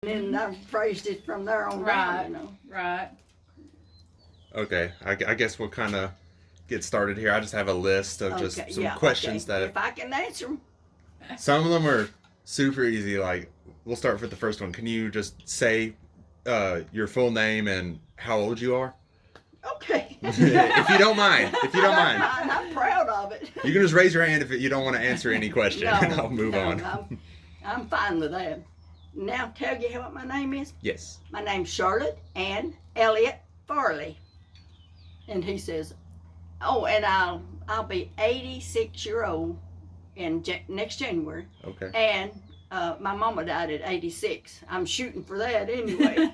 and I've praised it from there on down, you know. Right. Okay, I guess we'll kind of get started here. I just have a list of just some questions that if I can answer them. Some of them are super easy. Like, we'll start with the first one. Can you just say your full name and how old you are? Okay. If you don't mind. I'm proud of it. You can just raise your hand if you don't want to answer any question, and I'll move on. I'm fine with that. Now tell you what my name is? Yes. My name's Charlotte Ann Elliott Farley. And he says, oh, and I'll be 86-year-old in next January. Okay. And my mama died at 86. I'm shooting for that anyway.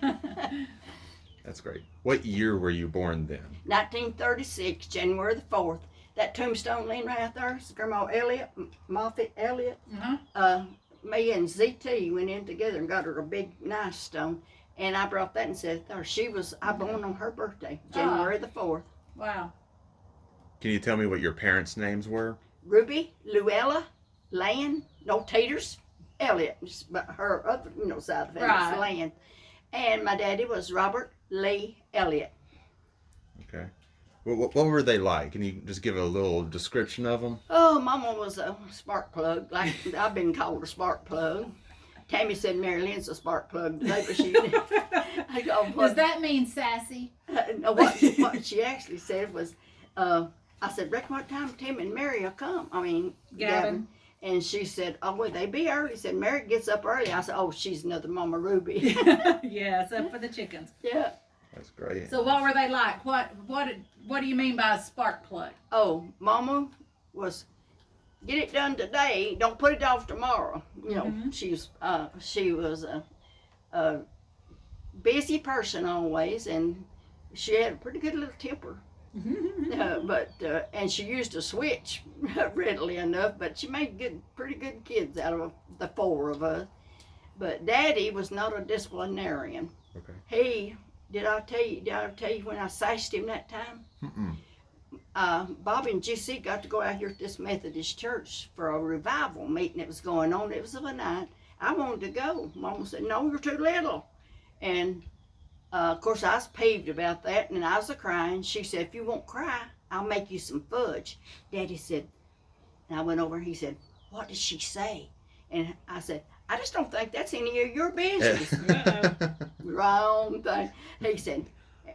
That's great. What year were you born then? 1936, January the 4th. That tombstone laying right there, Grandma Elliott, Moffett Elliott. Me and ZT went in together and got her a big nice stone. And I brought that and said, there, I born on her birthday, January the 4th. Wow. Can you tell me what your parents' names were? Ruby, Luella, Lan, no Taters, Elliott, but her other, side of the family was Lan. And my daddy was Robert Lee Elliott. Okay. What were they like? Can you just give a little description of them? Oh, Mama was a spark plug. Like I've been called a spark plug. Tammy said Mary Lynn's a spark plug today, but she Does that mean sassy? No, what she actually said was, I said, reckon what time Tim and Mary will come? I mean, Gavin. And she said, oh, will they be early? Said, Mary gets up early. I said, oh, she's another Mama Ruby. Yeah, it's up for the chickens. Yeah. That's great. So what were they like? What do you mean by a spark plug? Oh, Mama was, get it done today. Don't put it off tomorrow. You know, she was a busy person always, and she had a pretty good little temper. And she used to switch readily enough, but she made pretty good kids out of the four of us. But Daddy was not a disciplinarian. Okay. Did I tell you when I sashed him that time? Bobby and GC got to go out here at this Methodist church for a revival meeting that was going on. It was of a night. I wanted to go. Mama said, no, you're too little. And of course, I was peeved about that, and I was crying. She said, if you won't cry, I'll make you some fudge. Daddy said, and I went over and he said, what did she say? And I said, I just don't think that's any of your business. Wrong thing. He said,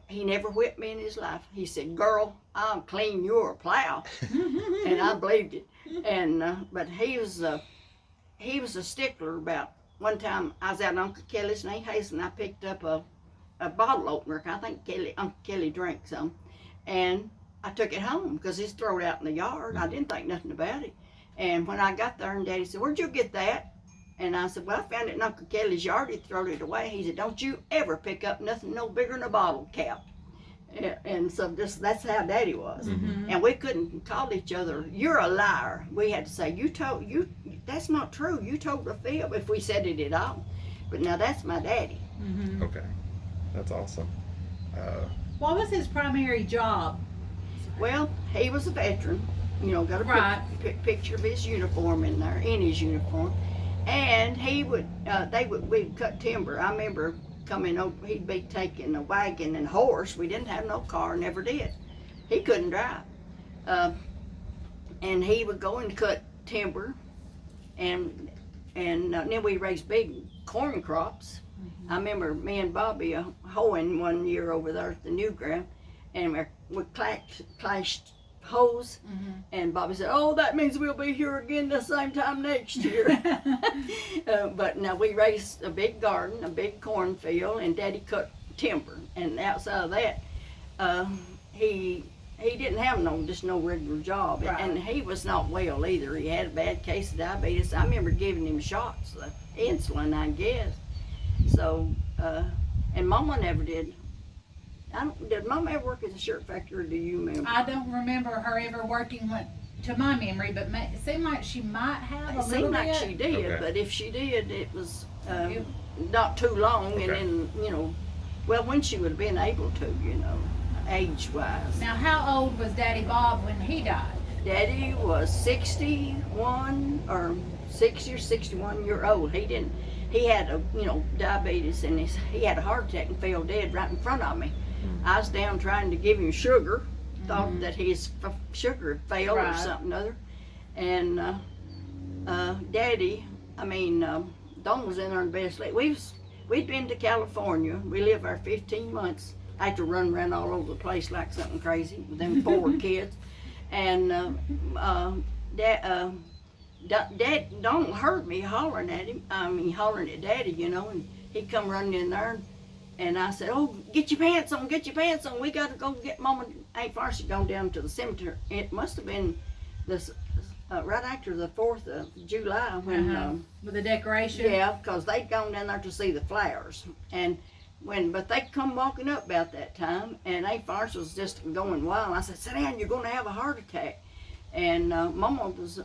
he never whipped me in his life. He said, girl, I'll clean your plow. And I believed it. And but he was a stickler about, one time I was out at Uncle Kelly's in Hazen, and I picked up a bottle opener. I think Uncle Kelly drank some. And I took it home because he's thrown it out in the yard. I didn't think nothing about it. And when I got there, and Daddy said, where'd you get that? And I said, well, I found it in Uncle Kelly's yard. He threw it away. He said, don't you ever pick up nothing no bigger than a bottle cap. And so that's how Daddy was. And we couldn't call each other, you're a liar. We had to say, that's not true. You told the fib if we said it at all. But now that's my daddy. Okay. That's awesome. What was his primary job? Well, he was a veteran. Got a picture of his uniform in there, in his uniform. And we'd cut timber. I remember coming over, he'd be taking a wagon and horse. We didn't have no car, never did. He couldn't drive. And he would go and cut timber. And then we raised big corn crops. I remember me and Bobby hoeing one year over there at the new ground, and we clashed hoes, and Bobby said, oh, that means we'll be here again the same time next year. But now we raised a big garden, a big cornfield, and Daddy cut timber, and outside of that, he didn't have no regular job, and he was not well either. He had a bad case of diabetes. I remember giving him shots of insulin, I guess. So, and Mama never did. Did Mama ever work at the shirt factory, or do you remember? I don't remember her ever working to my memory, but it seemed like she might have a little bit. It seemed like she did, but if she did, it was not too long, and then, well, when she would have been able to, age-wise. Now, how old was Daddy Bob when he died? Daddy was 61 or 60 or 61 year old. He had a, diabetes, and he had a heart attack and fell dead right in front of me. I was down trying to give him sugar, thought that his sugar had failed or something other. And Don was in there in the best sleep. We'd been to California. We lived there 15 months. I had to run around all over the place like something crazy with them 4 kids. And Dad don't heard me hollering at him. Hollering at Daddy, and he'd come running in there, and I said, "Oh, get your pants on, get your pants on. We got to go get Mama." Aunt Farley gone down to the cemetery. It must have been this right after the 4th of July when with the decoration. Yeah, because they'd gone down there to see the flowers, but they come walking up about that time, and Aunt Farley was just going wild. I said, "Sit down, you're going to have a heart attack." And Mama was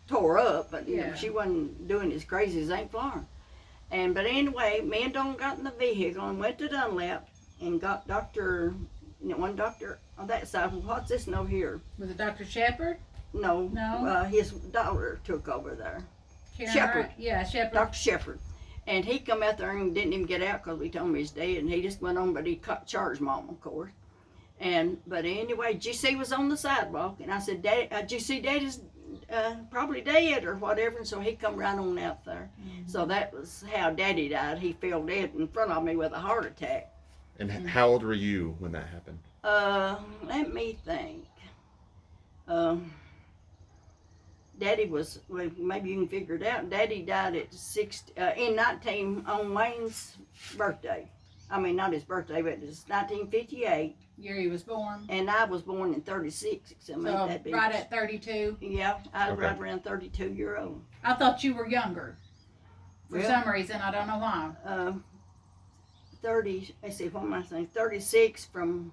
tore up, but she wasn't doing as crazy as Aunt Flora. But anyway, me and Don got in the vehicle and went to Dunlap and got one doctor on that side. What's this note here? Was it Dr. Shepherd? No. No. His daughter took over there. Shepherd. Yeah, Shepherd. Dr. Shepherd. And he come out there and didn't even get out because we told him he's dead, and he just went on, but he charged Mama, of course. But anyway, GC was on the sidewalk, and I said, GC, Daddy's probably dead or whatever, and so he come right on out there. So that was how Daddy died. He fell dead in front of me with a heart attack. And how old were you when that happened? Let me think. Daddy was, well, maybe you can figure it out. Daddy died at on Wayne's birthday. I mean, not his birthday, but it's 1958. Year he was born. And I was born in 36. So right at 32? Yeah, I was right around 32-year-old. I thought you were younger. For some reason, I don't know why. 30, let's see, what am I saying? 36 from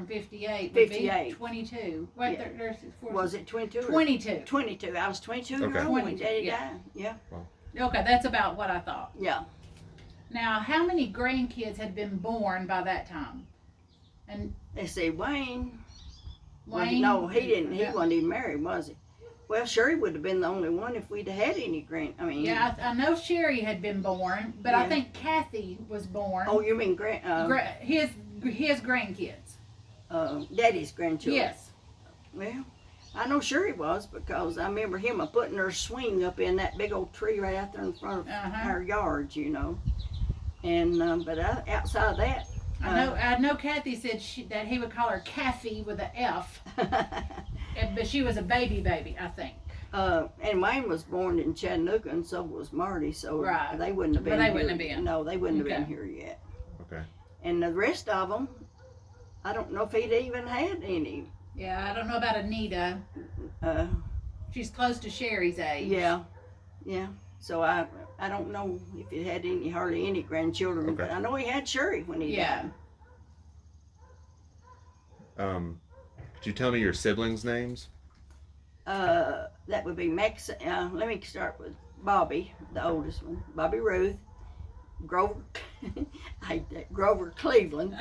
58. 58. 22. Wait, yeah. Was it 22? 22. 22. I was 22-year-old when Daddy died. Yeah. Wow. Okay, that's about what I thought. Yeah. Now, how many grandkids had been born by that time? And let's see, Wayne. No, he didn't. He wasn't even married, was he? Well, Sherry would have been the only one if we'd had any Yeah, I know Sherry had been born, but I think Kathy was born. Oh, you mean his grandkids? Daddy's grandchildren. Yes. Well, I know Sherry was because I remember him putting her swing up in that big old tree right out there in front of our yard, And but outside of that, I know. Kathy said that he would call her Kathy with an F, but she was a baby, I think. And Wayne was born in Chattanooga, and so was Marty. So they wouldn't have been. But they wouldn't have been. No, they wouldn't have been here yet. Okay. And the rest of them, I don't know if he'd even had any. Yeah, I don't know about Anita. She's close to Sherry's age. Yeah. So I don't know if he had hardly any grandchildren, but I know he had Sherry when he died. Could you tell me your siblings' names? That would be Max. Let me start with Bobby, the oldest one. Bobby Ruth, Grover. I hate that. Grover Cleveland,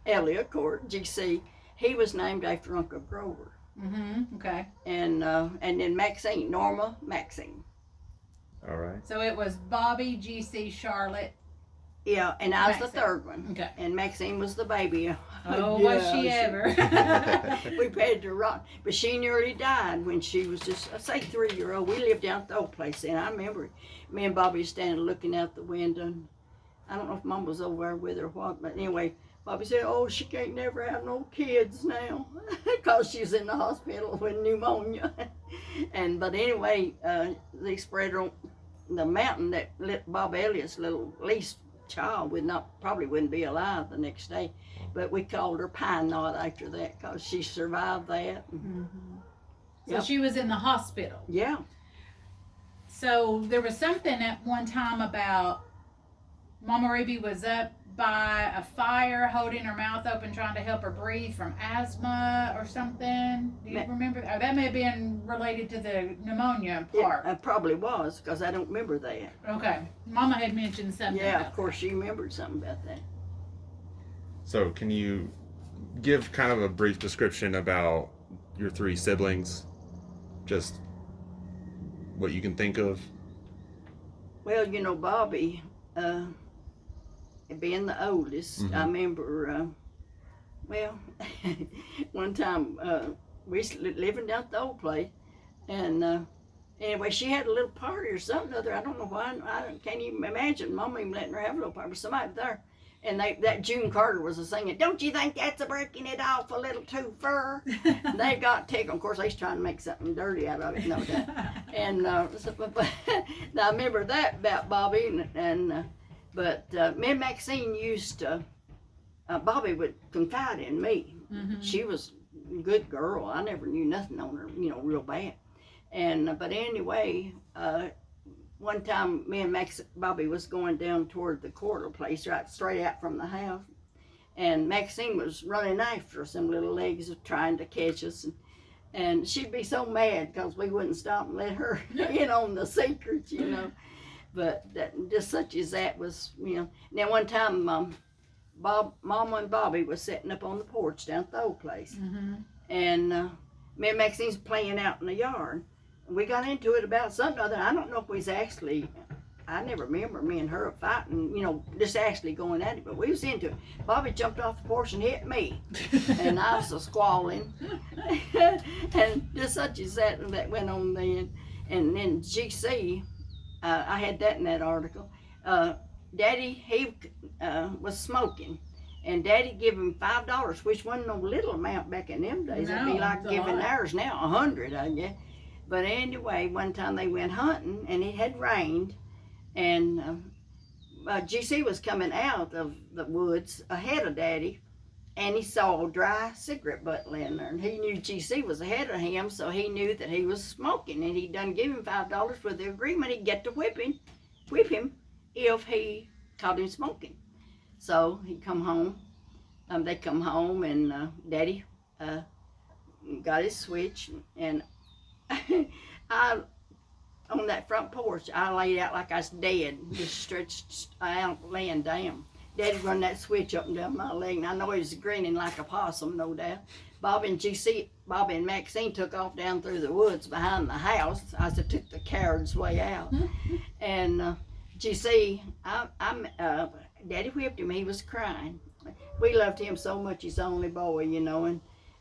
Elliot Court, GC. He was named after Uncle Grover. Okay. And then Maxine, Norma Maxine. All right. So it was Bobby, GC, Charlotte. Yeah, and I was the third one. Okay. And Maxine was the baby. Oh, was she ever? We had to rock. But she nearly died when she was just, I say 3-year-old. We lived down at the old place, and I remember me and Bobby standing looking out the window. And I don't know if Mom was over there with her or what, but anyway, Bobby said, "Oh, she can't never have no kids now," because she's in the hospital with pneumonia. But anyway, they spread her on the mountain that Bob Elliott's little least child probably wouldn't be alive the next day. But we called her Pine Knot after that because she survived that. So she was in the hospital. Yeah. So there was something at one time about Mama Ruby was up by a fire holding her mouth open trying to help her breathe from asthma or something. Do you remember? Or that may have been related to the pneumonia part. It probably was because I don't remember that. Okay. Mama had mentioned something Yeah, about of course she remembered something about that. So can you give kind of a brief description about your 3 siblings? Just what you can think of? Well, Bobby, being the oldest, I remember, one time we was living down at the old place, and anyway, she had a little party or something or other. I don't know why. I can't even imagine Mama even letting her have a little party, but somebody was there. And that June Carter was singing, "Don't you think that's a breaking it off a little too far?" They got tickled. Of course, they was trying to make something dirty out of it, no doubt. And but I remember that about Bobby. But me and Maxine used to, Bobby would confide in me. Mm-hmm. She was a good girl. I never knew nothing on her, real bad. And but anyway, one time me and Bobby was going down toward the quarter place, right straight out from the house, and Maxine was running after us. Them little legs of trying to catch us, and she'd be so mad because we wouldn't stop and let her in on the secrets, But that, just such as that was, Now one time, Mama and Bobby was sitting up on the porch down at the old place, and me and Maxine's playing out in the yard. We got into it about something other. I don't know if we was actually, I never remember me and her fighting, just actually going at it, but we was into it. Bobby jumped off the porch and hit me, and I was squalling. And just such as that went on then. And then GC, I had that in that article. Daddy, he was smoking, and Daddy gave him $5, which wasn't no little amount back in them days. It'd be like giving ours now, 100, I guess. But anyway, one time they went hunting, and it had rained, and GC was coming out of the woods ahead of Daddy, and he saw a dry cigarette butt laying there, and he knew GC was ahead of him, so he knew that he was smoking, and he done give him $5 with the agreement he'd get to whip him if he caught him smoking. So he come home. They come home, and Daddy got his switch, and I, on that front porch, I laid out like I was dead, just stretched out, laying down. Daddy run that switch up and down my leg, and I know he was grinning like a possum, no doubt. Bobby and Maxine took off down through the woods behind the house. I took the coward's way out. And GC, Daddy whipped him. He was crying. We loved him so much. He's the only boy,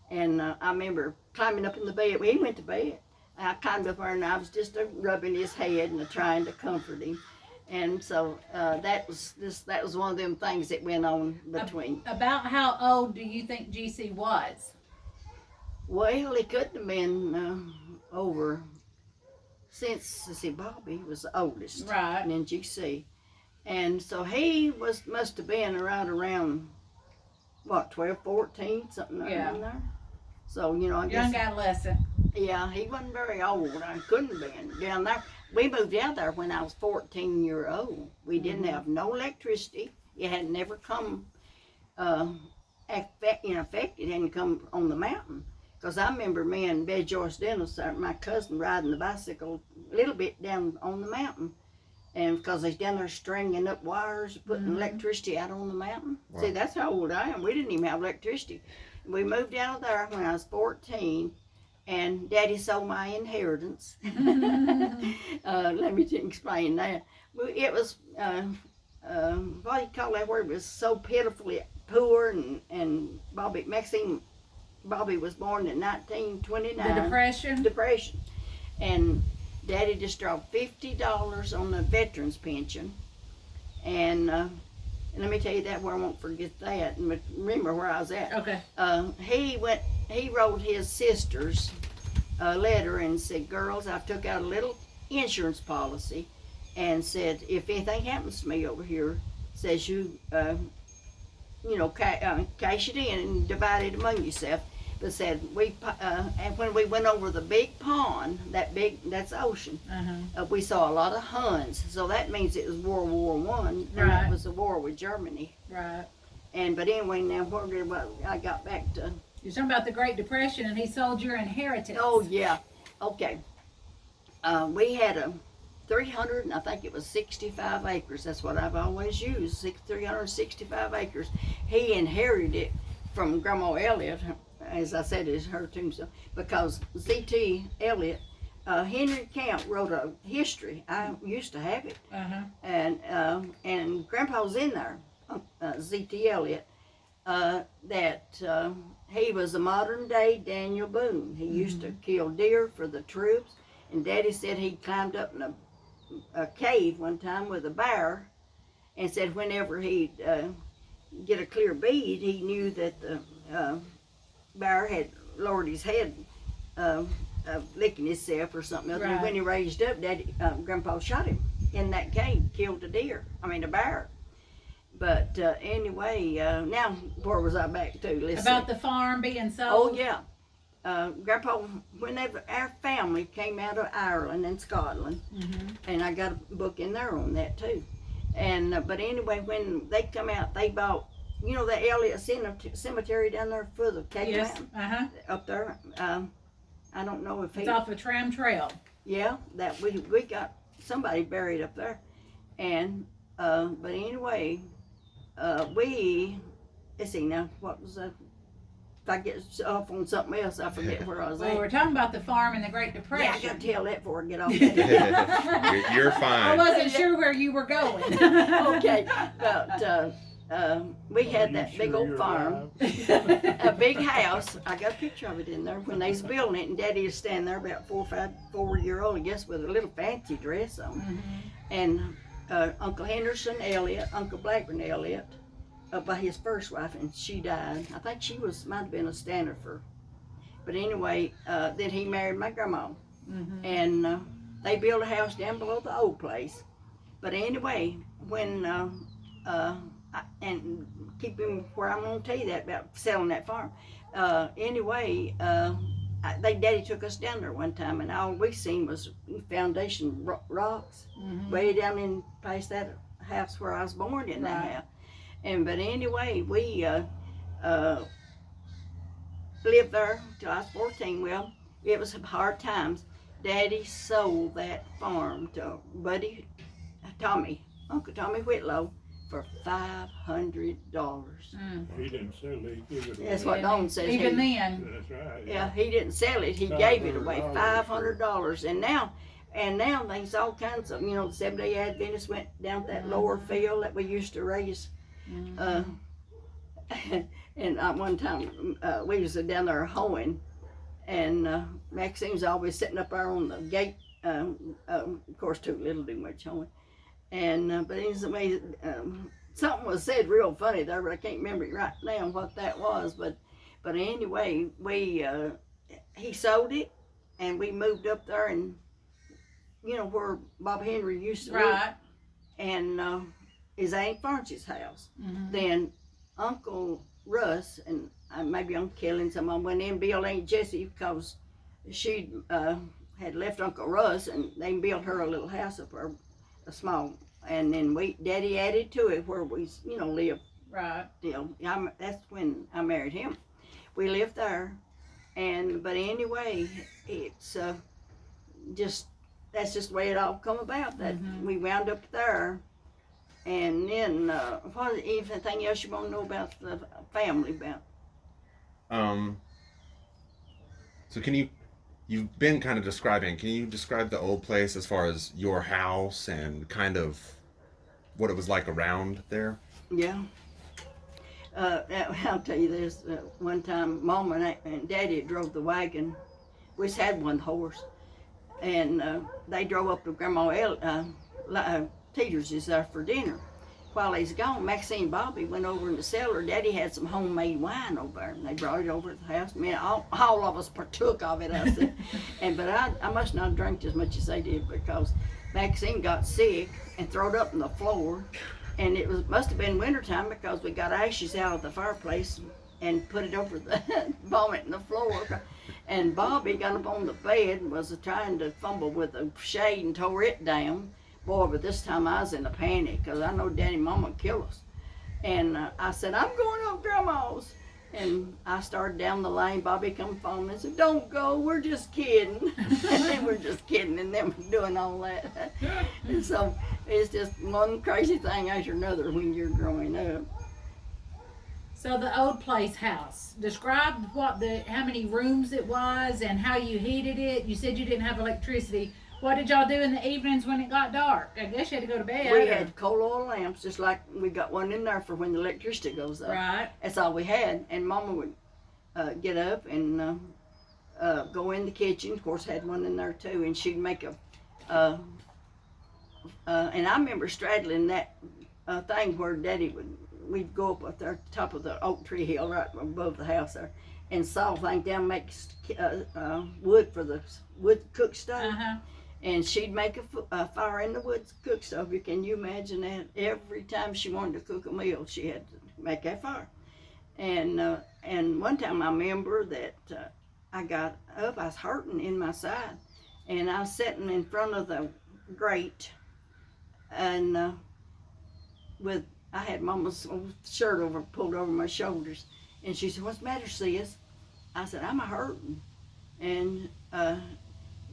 and I remember climbing up in the bed. He went to bed. I climbed up there, and I was just rubbing his head and trying to comfort him. And so that was one of them things that went on between. About how old do you think GC was? Well, he couldn't have been over, since, Bobby was the oldest. Right. And then GC. And so he must have been around, 12, 14, something like that in there. So, I guess. Young adolescent. Yeah, he wasn't very old. I couldn't have been down there. We moved out there when I was 14 years old. We didn't have no electricity. It had never come, in effect, it hadn't come on the mountain. Because I remember me and Betty Joyce Dennis, my cousin, riding the bicycle a little bit down on the mountain. And because they's down there stringing up wires, putting electricity out on the mountain. Wow. See, that's how old I am. We didn't even have electricity. We moved out of there when I was 14. And Daddy sold my inheritance. Let me explain that. It was, what do you call that word? It was so pitifully poor, and Bobby was born in 1929. The Depression. And Daddy just dropped $50 on the veterans pension. And let me tell you that where I won't forget that. And remember where I was at. Okay. He wrote his sisters a letter and said, "Girls, I've took out a little insurance policy," and said, "If anything happens to me over here, says you, cash it in and divide it among yourself." But said and when we went over the big pond, that's the ocean, we saw a lot of Huns. So that means it was World War I, and that was the war with Germany. Right. But anyway, now I got back to. You're talking about the Great Depression, and he sold your inheritance. Oh yeah, okay. We had 365 acres. That's what I've always used. 365 acres. He inherited it from Grandma Elliott, as I said, is her tombstone, because Z.T. Elliott Henry Camp wrote a history. I used to have it, and Grandpa's in there, Z.T. Elliott, that he was a modern day Daniel Boone. He used to kill deer for the troops, and Daddy said he climbed up in a cave one time with a bear, and said whenever he'd get a clear bead, he knew that the bear had lowered his head, licking himself or something else. And when he raised up, Grandpa shot him in that cave, killed a bear. But anyway, now where was I back to? About the farm being sold. Oh yeah, Grandpa. Whenever our family came out of Ireland and Scotland, and I got a book in there on that too. And but anyway, when they come out, they bought, you know, the Elliott Cemetery down there for the Cape Mountain, up there. I don't know if it's off the tram trail. Yeah, that we got somebody buried up there, and but anyway, let's see now, what was that? If I get off on something else, I forget where I was at. Well, we're talking about the farm in the Great Depression. Yeah, I got to tell that before I get off. You're fine. I wasn't sure where you were going. Okay, but we had that big old farm, a big house. I got a picture of it in there when they was building it, and Daddy was standing there about 4-year-old, I guess, with a little fancy dress on, and Uncle Henderson Elliott, Uncle Blackburn Elliott, by his first wife, and she died. I think she might have been a Stanford, but anyway, then he married my grandma, and they built a house down below the old place. But anyway, when and keeping where I'm gonna tell you that about selling that farm. Anyway, Daddy took us down there one time, and all we seen was foundation rocks way down in past that house where I was born in that house. And but anyway, we lived there till I was 14. Well, it was hard times. Daddy sold that farm to Uncle Tommy Whitlow, for $500. He didn't sell it, he gave it away. That's what Don says. Even then. That's right. Yeah, he didn't sell it. He gave it away, $500. And now there's all kinds of, you know, the Seventh-day Adventists went down to that lower field that we used to raise. And one time we was down there hoeing, and Maxine's always sitting up there on the gate. Of course, too little to do much hoeing. And but anyway, something was said real funny there, but I can't remember it right now what that was. But anyway, he sold it, and we moved up there, and you know where Bob Henry used to live, and his Aunt Farncy's house. Then Uncle Russ and maybe Uncle Kelly and some of them went in and built Aunt Jessie, because she had left Uncle Russ, and they built her a little house up there. A small, and then Daddy added to it where we, you know, lived. Still, that's when I married him. We lived there, but anyway, it's that's just the way it all come about. That we wound up there, and then what? Anything else you want to know about the family about? So you've been kind of describing, can you describe the old place as far as your house and kind of what it was like around there? Yeah. I'll tell you this. One time, Mom and Daddy drove the wagon. We just had one horse. And they drove up to Grandma Teeter's there for dinner. While he's gone, Maxine and Bobby went over in the cellar. Daddy had some homemade wine over there, and they brought it over to the house. I mean, all of us partook of it, I said. But I must not have drank as much as they did, because Maxine got sick and threw it up on the floor. And it must have been wintertime, because we got ashes out of the fireplace and put it over the vomit in the floor. And Bobby got up on the bed and was trying to fumble with a shade and tore it down. Boy, but this time I was in a panic, because I know Daddy and Mama would kill us. And I said, I'm going up Grandma's. And I started down the lane. Bobby come phone and said, don't go, we're just kidding. And then we're just kidding, and them doing all that. And so it's just one crazy thing after another when you're growing up. So the old place house. Describe how many rooms it was and how you heated it. You said you didn't have electricity. What did y'all do in the evenings when it got dark? I guess you had to go to bed. We had coal oil lamps, just like we got one in there for when the electricity goes up. Right. That's all we had. And Mama would get up and go in the kitchen. Of course, had one in there too. And she'd make and I remember straddling that thing where Daddy we'd go up at the top of the oak tree hill right above the house there and saw things down, make wood for the wood cook stove. And she'd make a fire in the wood cook stove. Can you imagine that? Every time she wanted to cook a meal, she had to make that fire. And one time I remember that I got up, I was hurting in my side, and I was sitting in front of the grate, and I had Mama's shirt pulled over my shoulders, and she said, "What's the matter, sis?" I said, "I'm hurting." And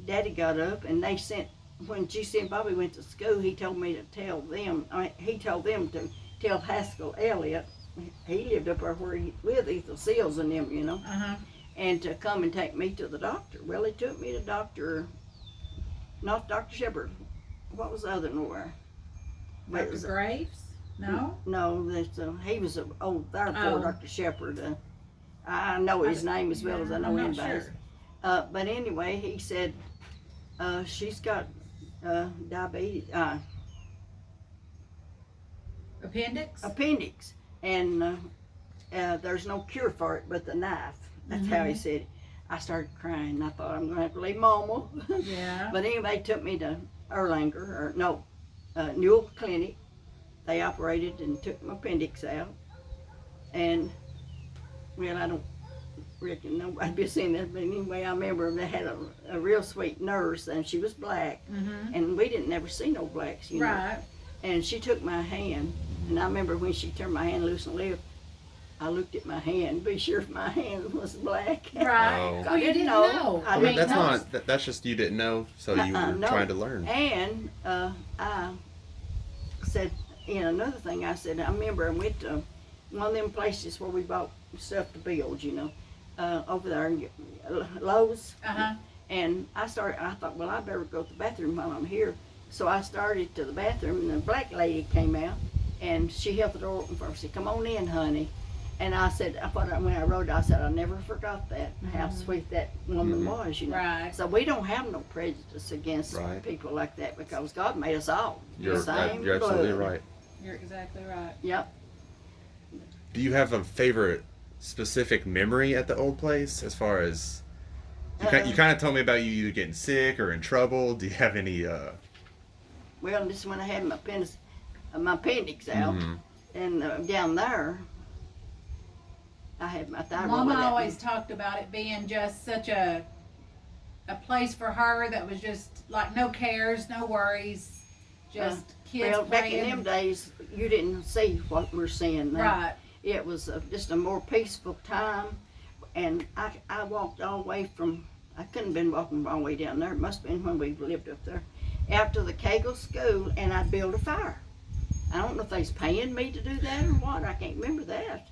Daddy got up, and when GC and Bobby went to school, he told me to tell them, he told them to tell Haskell Elliott, he lived up there where with Ethel Seals and them, you know, and to come and take me to the doctor. Well, he took me to not Dr. Shepard. What was the other nowhere? Dr. Graves? No? No, he was an old therefore Dr. Shepard. I know his name as well as I know anybody's. Sure. But anyway, he said she's got diabetes, appendix, and there's no cure for it but the knife. That's how he said it. I started crying. I thought I'm going to have to leave Mama. Yeah. But anyway, took me to Newell Clinic. They operated and took my appendix out. And, well, I don't reckon nobody'd be seeing that, but anyway, I remember they had a real sweet nurse, and she was black. And we didn't never see no blacks, you know. Right. And she took my hand, and I remember when she turned my hand loose and left, I looked at my hand, be sure if my hand was black. Right. Oh. Well, you didn't know. I mean, that's just you didn't know, so you were no. trying to learn. And I said, another thing I said, I remember I went to one of them places where we bought stuff to build, you know, over there in Lowe's. And I thought, well, I better go to the bathroom while I'm here. So I started to the bathroom, and the black lady came out, and she held the door open for me. She said, "Come on in, honey." And I said, when I wrote it, I said, I never forgot that, how sweet that woman was, you know. Right. So we don't have no prejudice against people like that, because God made us all the same You're absolutely blood. right. You're exactly right. Yep. Do you have a favorite specific memory at the old place, as far as you kind of told me about you either getting sick or in trouble? Do you have any Well, this is when I had my appendix out, and down there I had my thyroid. Mama always talked about it being just such a place for her that was just like no cares, no worries, just kids Well, back playing. in them days, you didn't see what we're seeing now. Right. It was just a more peaceful time, and I walked all the way from, I couldn't have been walking all the way down there. It must have been when we lived up there, out to the Kegel School, and I'd build a fire. I don't know if they was paying me to do that or what. I can't remember that.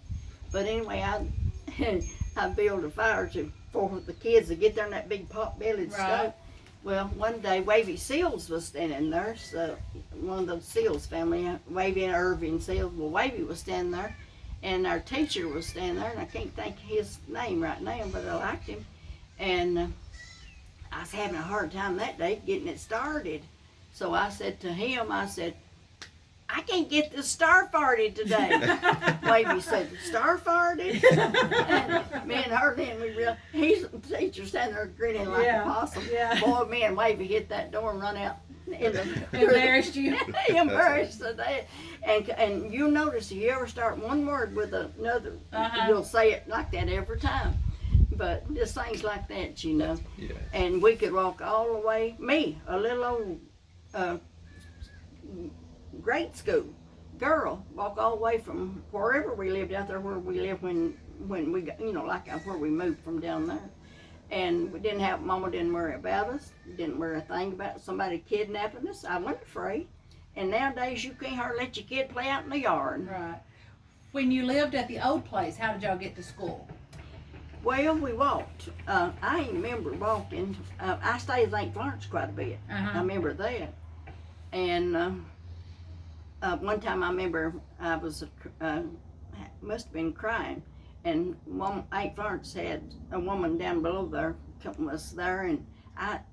But anyway, I built a fire for the kids to get there in that big pot-bellied stove. Well, one day Wavy Seals was standing there, so one of the Seals family, Wavy and Irving Seals. Well, Wavy was standing there, and our teacher was standing there, and I can't think of his name right now, but I liked him. And I was having a hard time that day getting it started. So I said to him, I can't get this star farted today. Wavy said, "Star farted?" And me and her then, he's the teacher standing there grinning like a possum. Yeah. Boy, me and Wavy hit that door and run out. Embarrassed you? Embarrassed today. And you'll notice if you ever start one word with another, you'll say it like that every time. But just things like that, you know. Yeah. And we could walk all the way, a little old grade school girl, walk all the way from wherever we lived out there where we lived when we got, like where we moved from down there. And Mama didn't worry about us, didn't worry a thing about somebody kidnapping us. I wasn't afraid. And nowadays you can't hardly let your kid play out in the yard. Right. when you lived at the old place, how did y'all get to school? Well, we walked. I ain't remember walking. I stayed at St. Florence quite a bit. I remember that. And one time I remember I was, must have been crying. And St. Florence had a woman down below there, was there,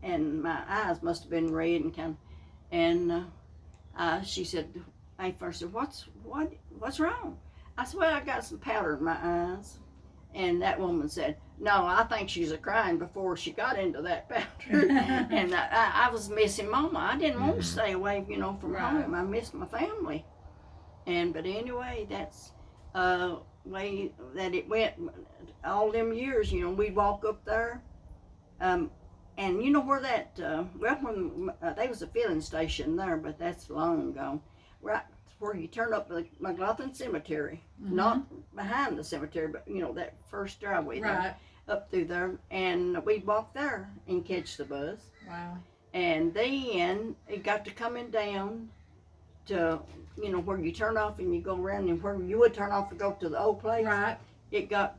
and my eyes must have been red and kind of, and she said, St. Florence said, what's wrong? I said, well, I got some powder in my eyes. And that woman said, no, I think she's crying before she got into that powder. And I was missing Mama. I didn't want to stay away, from home. I missed my family. But anyway, that's way that it went all them years. We'd walk up there. And you know where that, when there was a filling station there, but that's long gone. Right where you turn up the McLaughlin Cemetery, not behind the cemetery, but that first driveway there, up through there, and we'd walk there and catch the bus. Wow. And then it got to coming down to, where you turn off and you go around, and where you would turn off to go to the old place. Right. It got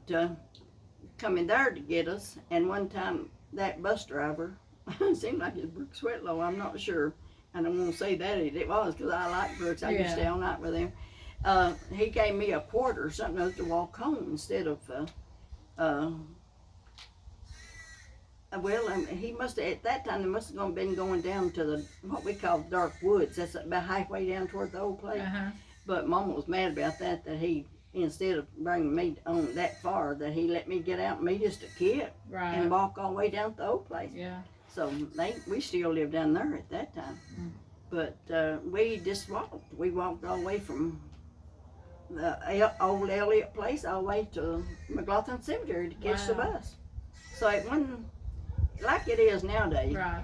coming there to get us, and one time that bus driver, it seemed like it's Brooks Whitlow, I'm not sure. I don't want to say that it was, because I like Brooks. I used to stay all night with him. He gave me a quarter or something else to walk home instead of, he must have, at that time, they must have been going down to what we call dark woods. That's about halfway down toward the old place. But Mama was mad about that he, instead of bringing me on that far, that he let me get out and me just a kid and walk all the way down to the old place. Yeah. So we still lived down there at that time. But we just walked. We walked all the way from the old Elliott place all the way to McLaughlin Cemetery to catch the bus. So it wasn't like it is nowadays. Right.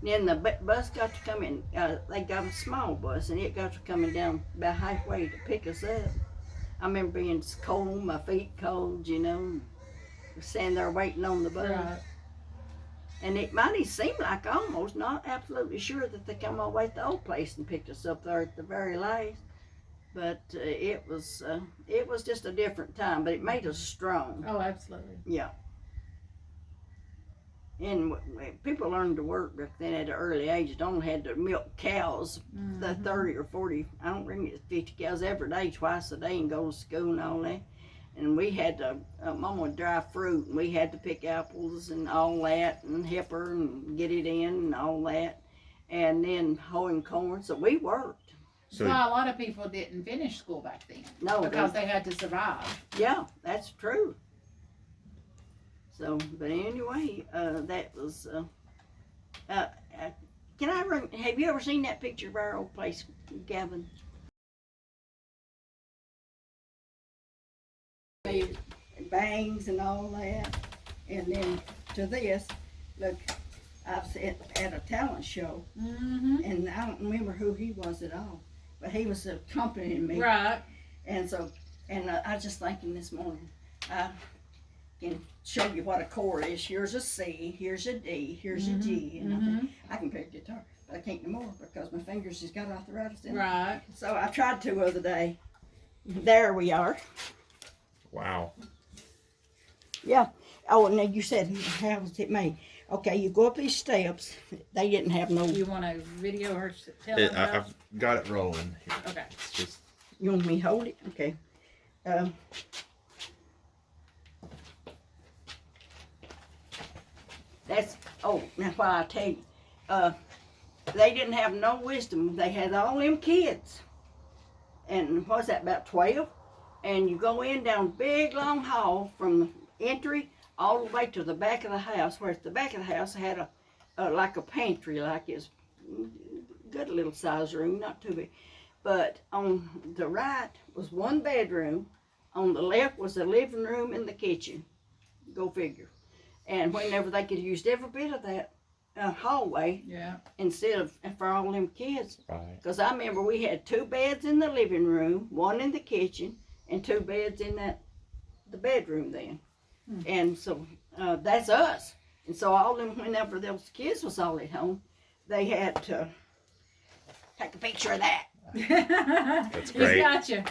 Then the bus got to come in. They got a small bus, and it got to coming down about halfway to pick us up. I remember being cold, my feet cold, standing there waiting on the bus. Right. And it might seem like almost, not absolutely sure, that they come all the way to the old place and picked us up there at the very last. But it was just a different time, but it made us strong. Oh, absolutely. Yeah. And people learned to work back then at an early age. You only had to milk cows, the 30 or 40, I don't remember, 50 cows every day, twice a day, and go to school and all that. And we had to, Mama would dry fruit, and we had to pick apples and all that, and help her and get it in and all that. And then hoeing corn, so we worked. So well, a lot of people didn't finish school back then. No. Because they had to survive. Yeah, that's true. So, but anyway, that was, have you ever seen that picture of our old place, Gavin? Bangs and all that, and then to this, look, I was at a talent show, and I don't remember who he was at all, but he was accompanying me. Right. And so, I was just thinking this morning, I can show you what a chord is. Here's a C, here's a D, here's a G, and I can play guitar, but I can't anymore because my fingers just got arthritis in them. Right. So I tried to the other day. There we are. Wow. Yeah. Oh, and then you said, how was it made? Okay, you go up these steps. They didn't have no... You want to video her telling about? I've got it rolling here. Okay. It's just... You want me to hold it? Okay. That's... Oh, that's why I tell you. They didn't have no wisdom. They had all them kids. And what's that, about 12? And you go in down big long hall from the entry all the way to the back of the house, where at the back of the house had like a pantry, like it's good little size room, not too big. But on the right was one bedroom, on the left was the living room and the kitchen. Go figure. And whenever they could have used every bit of that hallway, instead of for all them kids. Right. Because I remember we had 2 beds in the living room, 1 in the kitchen, and 2 beds in the bedroom then. And so that's us. And so all them, whenever those kids was all at home, they had to take a picture of that. That's great. He's got you.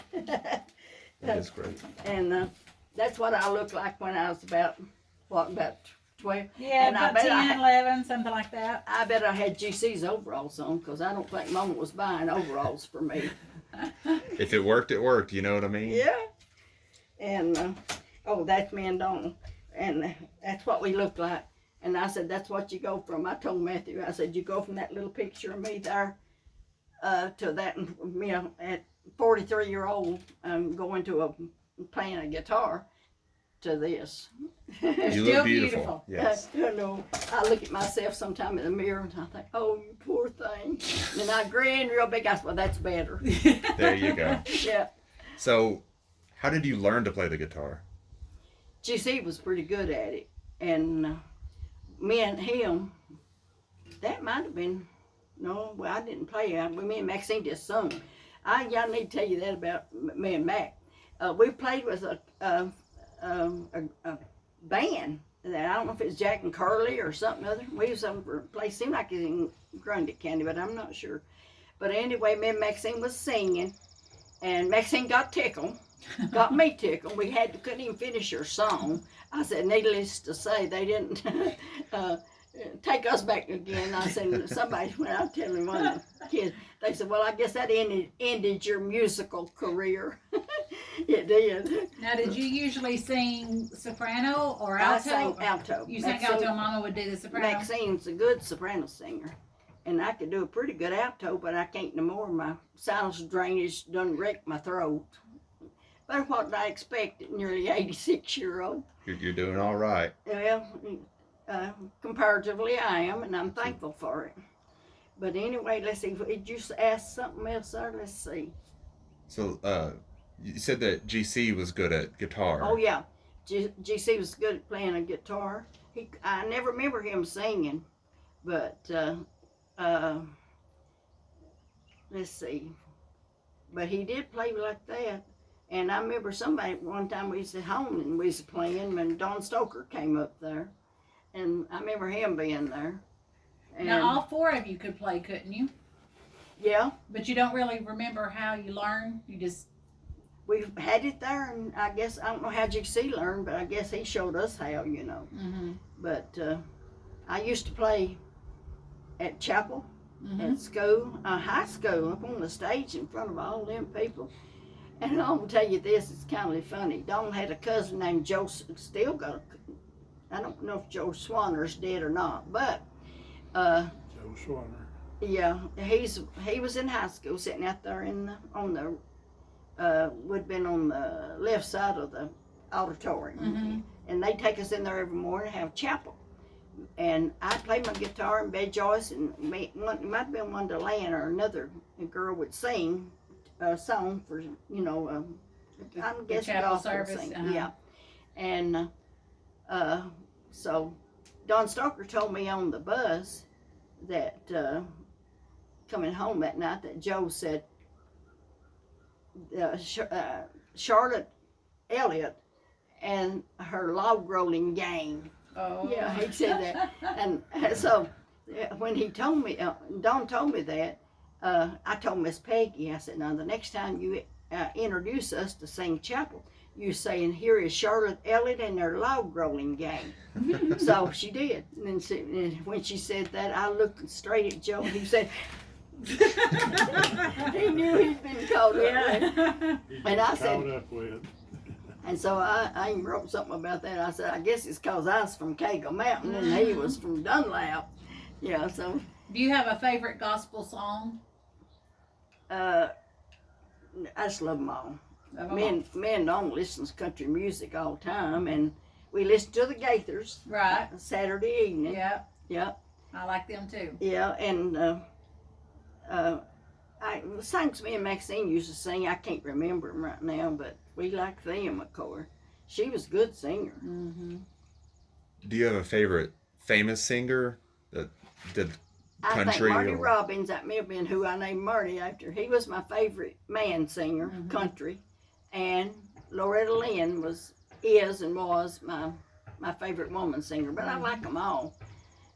That's great. And that's what I looked like when I was about 12? Yeah, And I about bet 10, 11, something like that. I bet I had GC's overalls on, because I don't think Mama was buying overalls for me. If it worked, it worked. You know what I mean? Yeah. And, that's me and Donna. And that's what we looked like. And I said, that's what you go from. I told Matthew, I said, you go from that little picture of me there to that, at 43-year-old, going to playing a guitar to this. You Still look beautiful. beautiful. Yes. I look at myself sometime in the mirror and I think, oh, you poor thing. And I grin real big. I said, well, that's better. There you go. Yeah. So, how did you learn to play the guitar? GC was pretty good at it. And me and him, that might have been, no, well, I didn't play. Me and Maxine just sung. I need to tell you that about me and Mac. We played with a band. That I don't know if it's Jack and Carly or something other. We was over a place, seemed like it's in Grundy County, but I'm not sure. But anyway, me and Maxine was singing, and Maxine got tickled, got me tickled. We couldn't even finish her song. I said, needless to say, they didn't take us back again. I said, somebody, when I was telling one of the kids, they said, well, I guess that ended your musical career. It did. Now, did you usually sing soprano or alto? I sang alto. You sang alto, Mama would do the soprano? Maxine's a good soprano singer. And I could do a pretty good alto, but I can't no more. My sinus drainage done wrecked my throat. But what did I expect at nearly 86-year-old? You're doing all right. Well, comparatively I am, and I'm thankful for it. But anyway, let's see. Did you ask something else, sir? Let's see. So, you said that GC was good at guitar. Oh, yeah. GC was good at playing a guitar. I never remember him singing, but let's see. But he did play like that. And I remember one time we was at home and we was playing when Don Stoker came up there. And I remember him being there. And Now, all four of you could play, couldn't you? yeah, But you don't really remember how you learned? You just... we had it there, and I guess, I don't know how GC learned, but I guess he showed us how, Mm-hmm. But I used to play at chapel, Mm-hmm. at school, high school, up on the stage in front of all them people. And I'm gonna tell you this, it's kind of funny. Don had a cousin named Joe, I don't know if Joe Swanner's dead or not, but Joe Swanner. yeah, he was in high school, sitting out there would have been on the left side of the auditorium. Mm-hmm. And they take us in there every morning and have chapel. And I played my guitar and Betty Joyce, and it might have been one Deland or another girl would sing a song for, I'm guessing chapel gospel service, singing. Yeah. And so Don Stoker told me on the bus that coming home that night that Joe said, Charlotte Elliott and her log rolling gang. Oh. Yeah, he said that. And so when he told me, Don told me that, I told Miss Peggy, I said, now the next time you introduce us to sing chapel, you say, and here is Charlotte Elliott and their log rolling gang. So she did. And then when she said that, I looked straight at Joe and he said, he knew he'd been caught up with. And I said, and so I even wrote something about that. I said, I guess it's because I was from Cagle Mountain and he was from Dunlap. Yeah, so. Do you have a favorite gospel song? I just love them all. Me and Don listens to country music all the time, and we listen to the Gaithers. Right. Saturday evening. Yeah. Yeah. I like them too. Yeah, and songs me and Maxine used to sing, I can't remember them right now, but we like them, of course. She was a good singer. Mm-hmm. Do you have a favorite famous singer that did country? I think Marty Robbins, that may have been who I named Marty after. He was my favorite man singer, country. And Loretta Lynn was my favorite woman singer, but I like them all.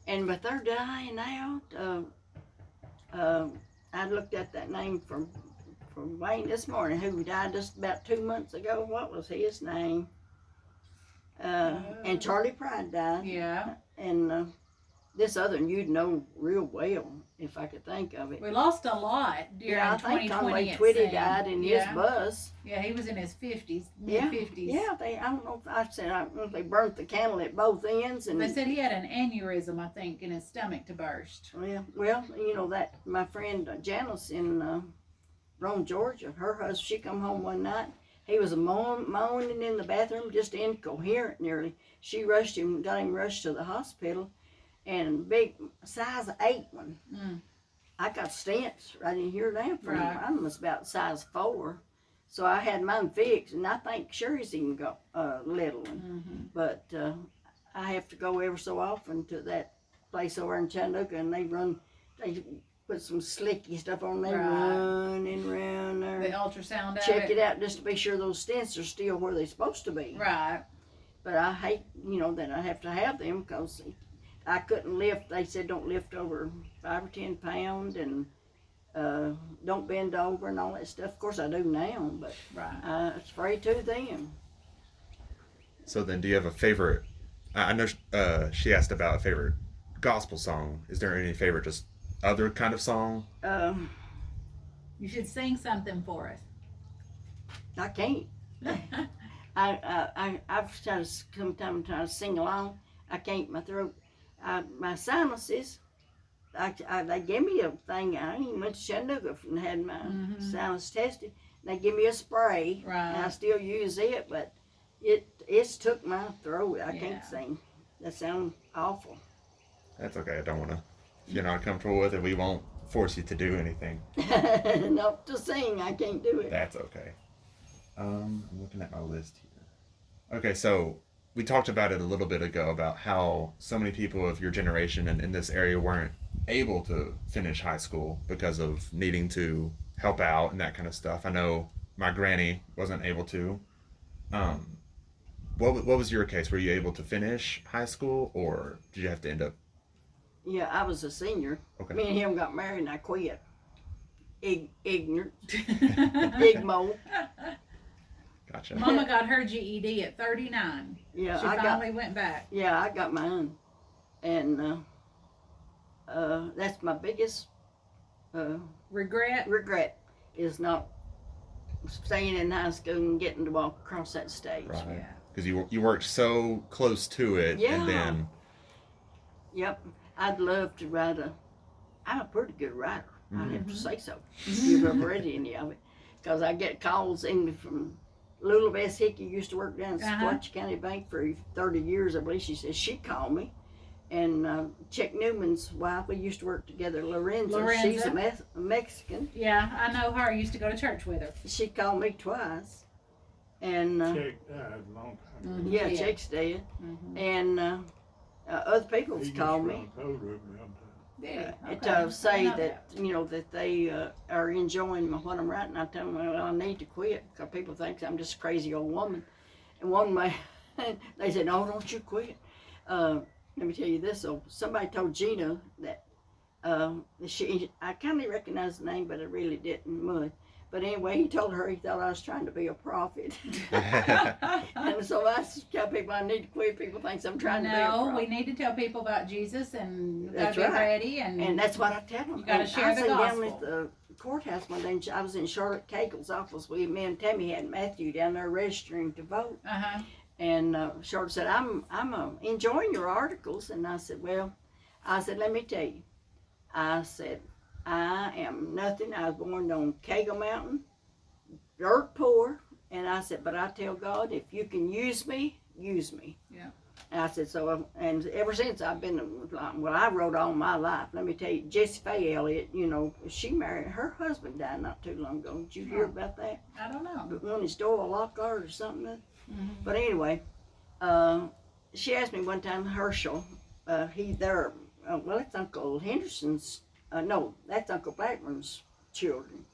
And with their dying out, I looked at that name from from Wayne this morning, who died just about 2 months ago. What was his name? And Charlie Pride died. Yeah. And this other one you'd know real well, if I could think of it. We lost a lot during Yeah, I think 2020. Conway it Twitty seemed. died in his bus. Yeah, he was in his 50s, Yeah, mid-50s. Yeah, I don't know if I don't know if they burnt the candle at both ends. And They said he had an aneurysm, I think, in his stomach to burst. well, you know that my friend Janice in Rome, Georgia, her husband, she come home one night. He was moaning in the bathroom, just incoherent nearly. She rushed him, got him rushed to the hospital, and big size 8 one. Mm. I got stents right in here now from him. Right. I was about size 4. So I had mine fixed, and I think Sherry's even got a little one. Mm-hmm. But I have to go ever so often to that place over in Chattanooga, and they put some slicky stuff on, they Right. running around there. The ultrasound of Check it out just to be sure those stents are still where they're supposed to be. Right. But I hate, that I have to have them because I couldn't lift. They said don't lift over 5 or 10 pounds and don't bend over and all that stuff. Of course I do now, but Right. I was afraid to then. So then, do you have a favorite? I know she asked about a favorite gospel song. Is there any favorite just other kind of song? You should sing something for us. I can't. I've tried to sometimes try to sing along. I can't. My throat, my sinuses. They gave me a thing. I even went to Chattanooga and had my sinus tested. They give me a spray, Right. and I still use it, but it's took my throat. I Yeah. can't sing. That sounds awful. That's okay. I don't want to. If you're not comfortable with it, we won't force you to do anything. Not to sing. I can't do it. That's okay. I'm looking at my list here. Okay, so we talked about it a little bit ago about how so many people of your generation and in this area weren't able to finish high school because of needing to help out and that kind of stuff. I know my granny wasn't able to. What was your case? Were you able to finish high school, or did you have to end up? Yeah, I was a senior. Okay. Me and him got married, and I quit. Ignorant. Igmo. Gotcha. Mama got her GED at 39. Yeah, She finally went back. Yeah, I got mine, and that's my biggest Regret? regret is not staying in high school and getting to walk across that stage. Right. Yeah. Because you worked so close to it, Yeah. and then Yep, I'd love to write I'm a pretty good writer. I'd have to Mhm. say so. If you've ever read any of it, because I get calls in from Lula Bess Hickey used to work down at Uh-huh. Squatch County Bank for 30 years, I believe. She says she called me. And Chick Newman's wife, we used to work together, Lorenza. She's a Mexican. Yeah, I know her. I used to go to church with her. She called me twice. And Chick died a long time ago. Mhm. yeah, Yeah. Chick's dead. Mm-hmm. And other people's He just called me. run total with me one time. To say that that they are enjoying what I'm writing. I tell them, well, I need to quit because people think I'm just a crazy old woman. And one way, they said, "No, don't you quit." Let me tell you this. So somebody told Gina that I kind of recognized the name, but I really didn't much. But anyway, he told her he thought I was trying to be a prophet. And so I tell people I need to quit. People think I'm trying to be a No, prophet. we need to tell people about Jesus and we That's gotta be right. ready And that's what I tell them. You gotta And share I the seen down gospel. at the courthouse one day. I was in Charlotte Cagle's office. Me and Tammy had Matthew down there registering to vote. Uh-huh. And Charlotte said, I'm enjoying your articles. And I said, well, let me tell you. I said, I am nothing. I was born on Cagle Mountain, dirt poor. And I said, but I tell God, if you can use me, use me. Yeah. And I said, and ever since I've been, well, I wrote all my life. Let me tell you, Jessie Faye Elliott, she married, her husband died not too long ago. Did you hear about that? I don't know. But one stole a Lockhart or something. Mhm. But anyway, she asked me one time, Herschel, that's Uncle Henderson's, no, that's Uncle Blackburn's children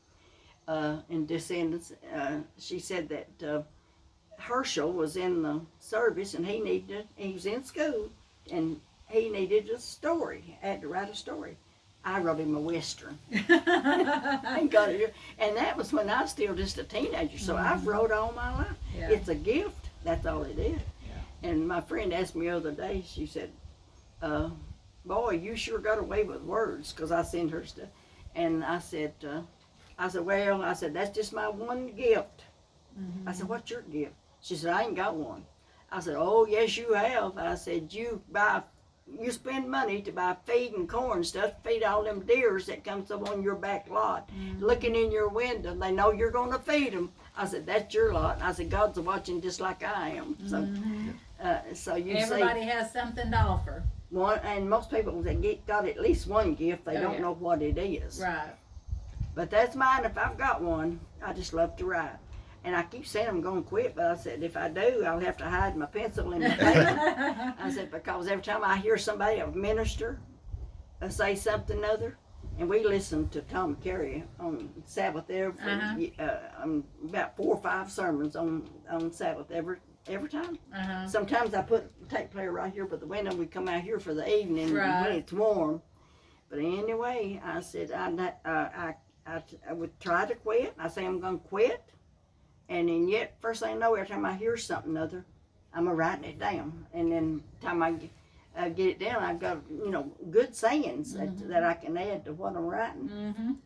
and descendants. She said that Herschel was in the service and he was in school and he needed a story, had to write a story. I wrote him a Western. And got it. And that was when I was still just a teenager. So I've wrote all my life. Yeah. It's a gift. That's all it is. Yeah. And my friend asked me the other day, she said, boy, you sure got away with words, because I sent her stuff. And I said, well, that's just my one gift. I said, what's your gift? She said, I ain't got one. I said, oh, yes, you have. I said, you spend money to buy feed and corn stuff to feed all them deers that comes up on your back lot, looking in your window. They know you're going to feed them. I said, that's your lot. I said, God's watching just like I am. So, so you Everybody see, has something to offer. one, and most people that got at least one gift, they don't know what it is. Right. But that's mine. If I've got one, I just love to write. And I keep saying I'm going to quit, but I said, if I do, I'll have to hide my pencil in my paper. I said, because every time I hear somebody, a minister, say something other, and we listen to Tom Carey on Sabbath about 4 or 5 sermons on Sabbath every time. Sometimes I put the tape player right here by the window. We come out here for the evening when it's warm. But anyway, I said I would try to quit. I say I'm going to quit. And then yet, first thing I know, every time I hear something other, I'm writing it down. And then time I get it down, I've got, good sayings that I can add to what I'm writing.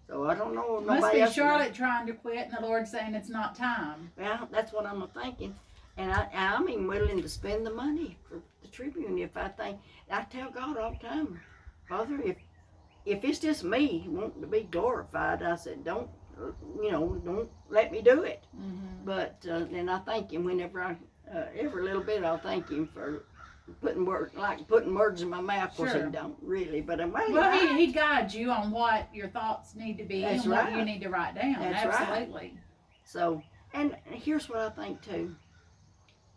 So I don't know. Must be Charlotte trying to quit and the Lord saying it's not time. Well, that's what I'm thinking. And I'm even willing to spend the money for the Tribune if I think. I tell God all the time, Father, if it's just me wanting to be glorified, I said, don't let me do it. But then I thank him whenever every little bit I'll thank him for putting words in my mouth. Of course he don't really, but he guides you on what your thoughts need to be and what you need to write down. That's Absolutely. Right. So, and here's what I think too.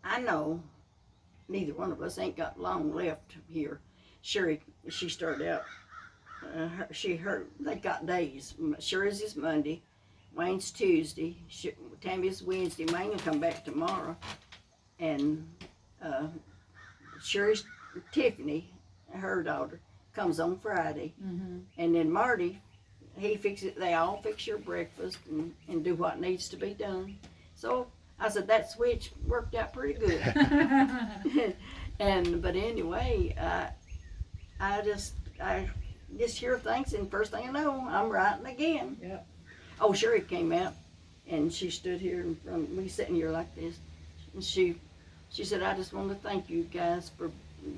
I know neither one of us ain't got long left here. Sherry, she started out. They got days. Sherry's is Monday, Wayne's Tuesday, Tammy's Wednesday. Wayne will come back tomorrow, and Sherry's Tiffany, her daughter, comes on Friday, and then Marty, they all fix your breakfast and do what needs to be done. So I said that switch worked out pretty good. But anyway, I just hear things, and first thing I know, I'm writing again. Yep. Oh, Sherry came out, and she stood here in front of me, sitting here like this, and she said, I just want to thank you guys for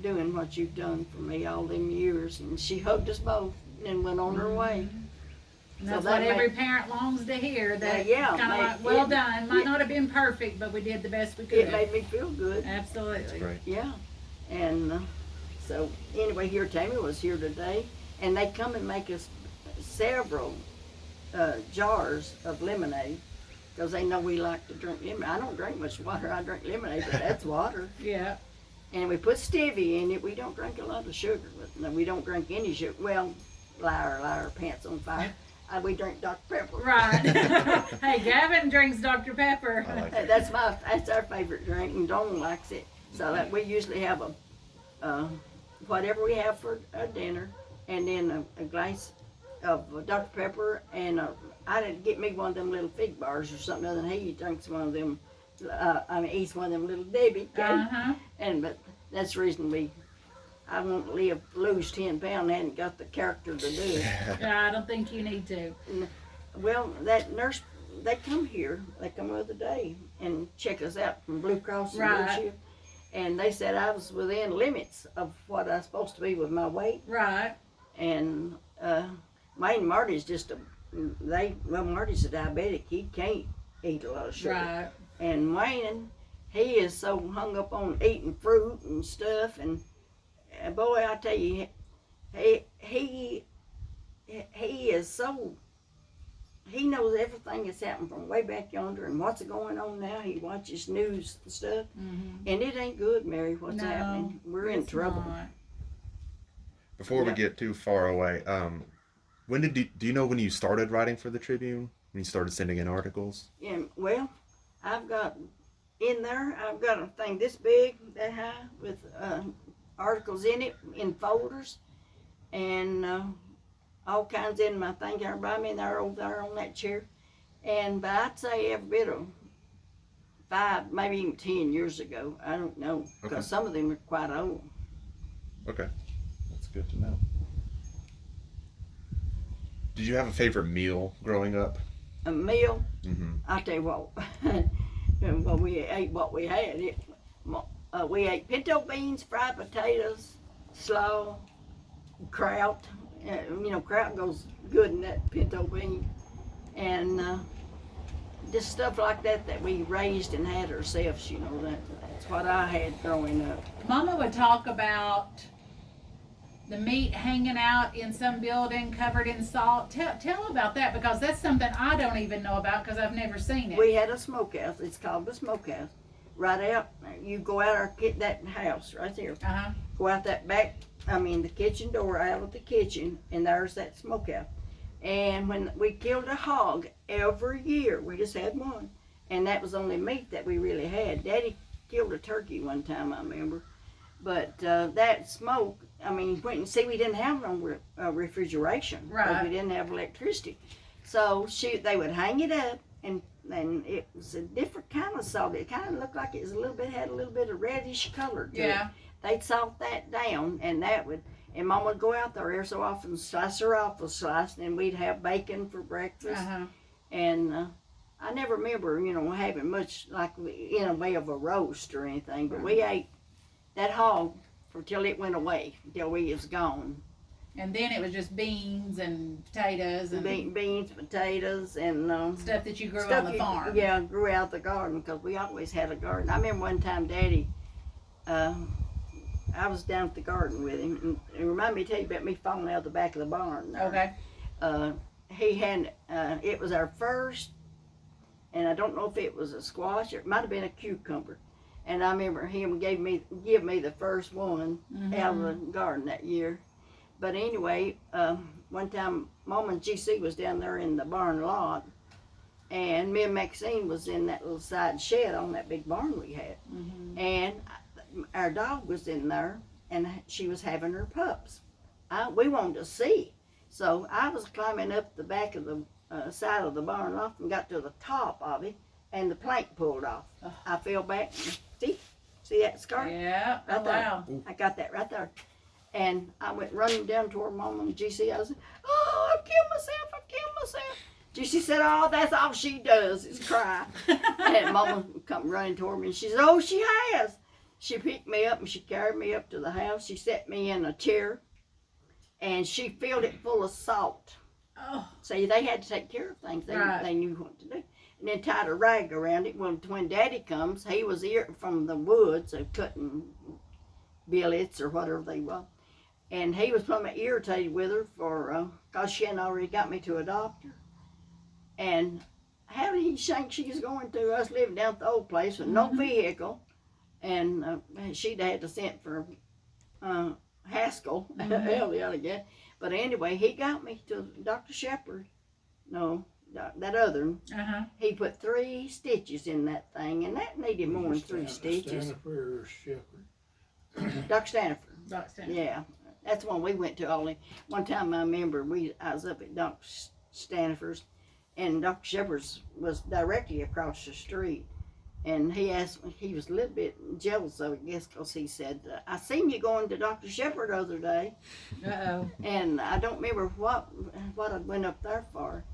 doing what you've done for me all them years. And she hugged us both and went on her way. And that's what every parent longs to hear. That kind of done. Might not have been perfect, but we did the best we could. It made me feel good. Absolutely. Right. Yeah. And so anyway, here Tammy was here today, and they come and make us several jars of lemonade, because they know we like to drink lemonade. I don't drink much water. I drink lemonade, but that's water. Yeah. And we put stevia in it. We don't drink a lot of sugar. But no, we don't drink any sugar. Well, liar, pants on fire. We drink Dr. Pepper. Right. Hey, Gavin drinks Dr. Pepper. I like it. That's our favorite drink, and Dawn likes it. So that we usually have whatever we have for dinner, and then a glass of Dr. Pepper, and I didn't get me one of them little fig bars or something other than he drinks one of them. Eats one of them little Debbie cakes. But that's the reason I won't lose 10 pounds. I hadn't got the character to do it. I don't think you need to. Well, that nurse, they come here. They come the other day and check us out from Blue Cross and Blue Shield. And they said I was within limits of what I was supposed to be with my weight. Right. And Marty's Marty's a diabetic. He can't eat a lot of sugar. Right. And Wayne, he is so hung up on eating fruit and stuff. And boy, I tell you, he is so. He knows everything that's happened from way back yonder and what's going on now. He watches news and stuff, and it ain't good, Mary. What's happening? We're in trouble. Not. Before we get too far away, do you know when you started writing for the Tribune? When you started sending in articles? Yeah, well, I've got a thing this big, that high, with articles in it in folders, and all kinds in my thing. Everybody in there over there on that chair. And but I'd say every bit of 5, maybe even 10 years ago. I don't know, because Okay. some of them are quite old. Okay, that's good to know. Did you have a favorite meal growing up? A meal, Mm-hmm. I'll tell you what, when we ate what we had, we ate pinto beans, fried potatoes, slaw, kraut. Kraut goes good in that pinto bean. And just stuff like that we raised and had ourselves, that's what I had growing up. Mama would talk about the meat hanging out in some building covered in salt. Tell about that, because that's something I don't even know about because I've never seen it. We had a smokehouse. It's called the smokehouse. Right out, you go out that house right there. Uh-huh. Go out that the kitchen door, out of the kitchen, and there's that smokehouse. And when we killed a hog every year, we just had one, and that was the only meat that we really had. Daddy killed a turkey one time, I remember. But that smoke, we didn't have no refrigeration. Right. We didn't have electricity. So they would hang it up, and it was a different kind of salt. It kind of looked like it was had a little bit of reddish color to it. Yeah. They'd salt that down, and Mom would go out there every so often, slice her off a slice, and then we'd have bacon for breakfast. Uh-huh. And I never remember, having much in a way of a roast or anything, but we ate that hog till it went away, till we was gone. And then it was just beans and potatoes and Beans, potatoes, and stuff that you grew stuff on the farm. Yeah, grew out the garden, because we always had a garden. I remember one time Daddy, I was down at the garden with him, and it reminded me to tell you about me falling out the back of the barn there. Okay. He had, it was our first, and I don't know if it was a squash, or it might have been a cucumber. And I remember him give me the first one out of the garden that year. But anyway, one time Mom and GC was down there in the barn lot, and me and Maxine was in that little side shed on that big barn we had. Mm-hmm. And our dog was in there, and she was having her pups. We wanted to see. So I was climbing up the back of the side of the barn loft and got to the top of it, and the plank pulled off. I fell back. See that scar? Yeah. Right Oh, there. wow. I got that right there. And I went running down toward Mama and GC. I said, "Oh, I've killed myself. GC said, "Oh, that's all she does is cry." And Mama come running toward me, and she said, "Oh, she has." She picked me up and she carried me up to the house. She set me in a chair, and she filled it full of salt. Oh. See, they had to take care of things. They knew what to do. And then tied a rag around it. When Daddy comes, he was here from the woods of cutting billets or whatever they were. And he was plumb irritated with her because she hadn't already got me to a doctor. And how did he think she's going to us living down at the old place with no vehicle? And she'd had to send for Haskell, Elliot again. But anyway, he got me to Dr. Shepherd. No, that other one. Uh-huh. He put 3 stitches in that thing, and that needed more than 3 stitches. Stanifer or Shepherd? Dr. Stanford. Dr. Yeah, that's the one we went to. One time I remember I was up at Dr. Stanford's, and Dr. Shepherd's was directly across the street. And he asked me, he was a little bit jealous of it, I guess, because he said, "I seen you going to Dr. Shepherd the other day." Uh-oh. And I don't remember what I went up there for.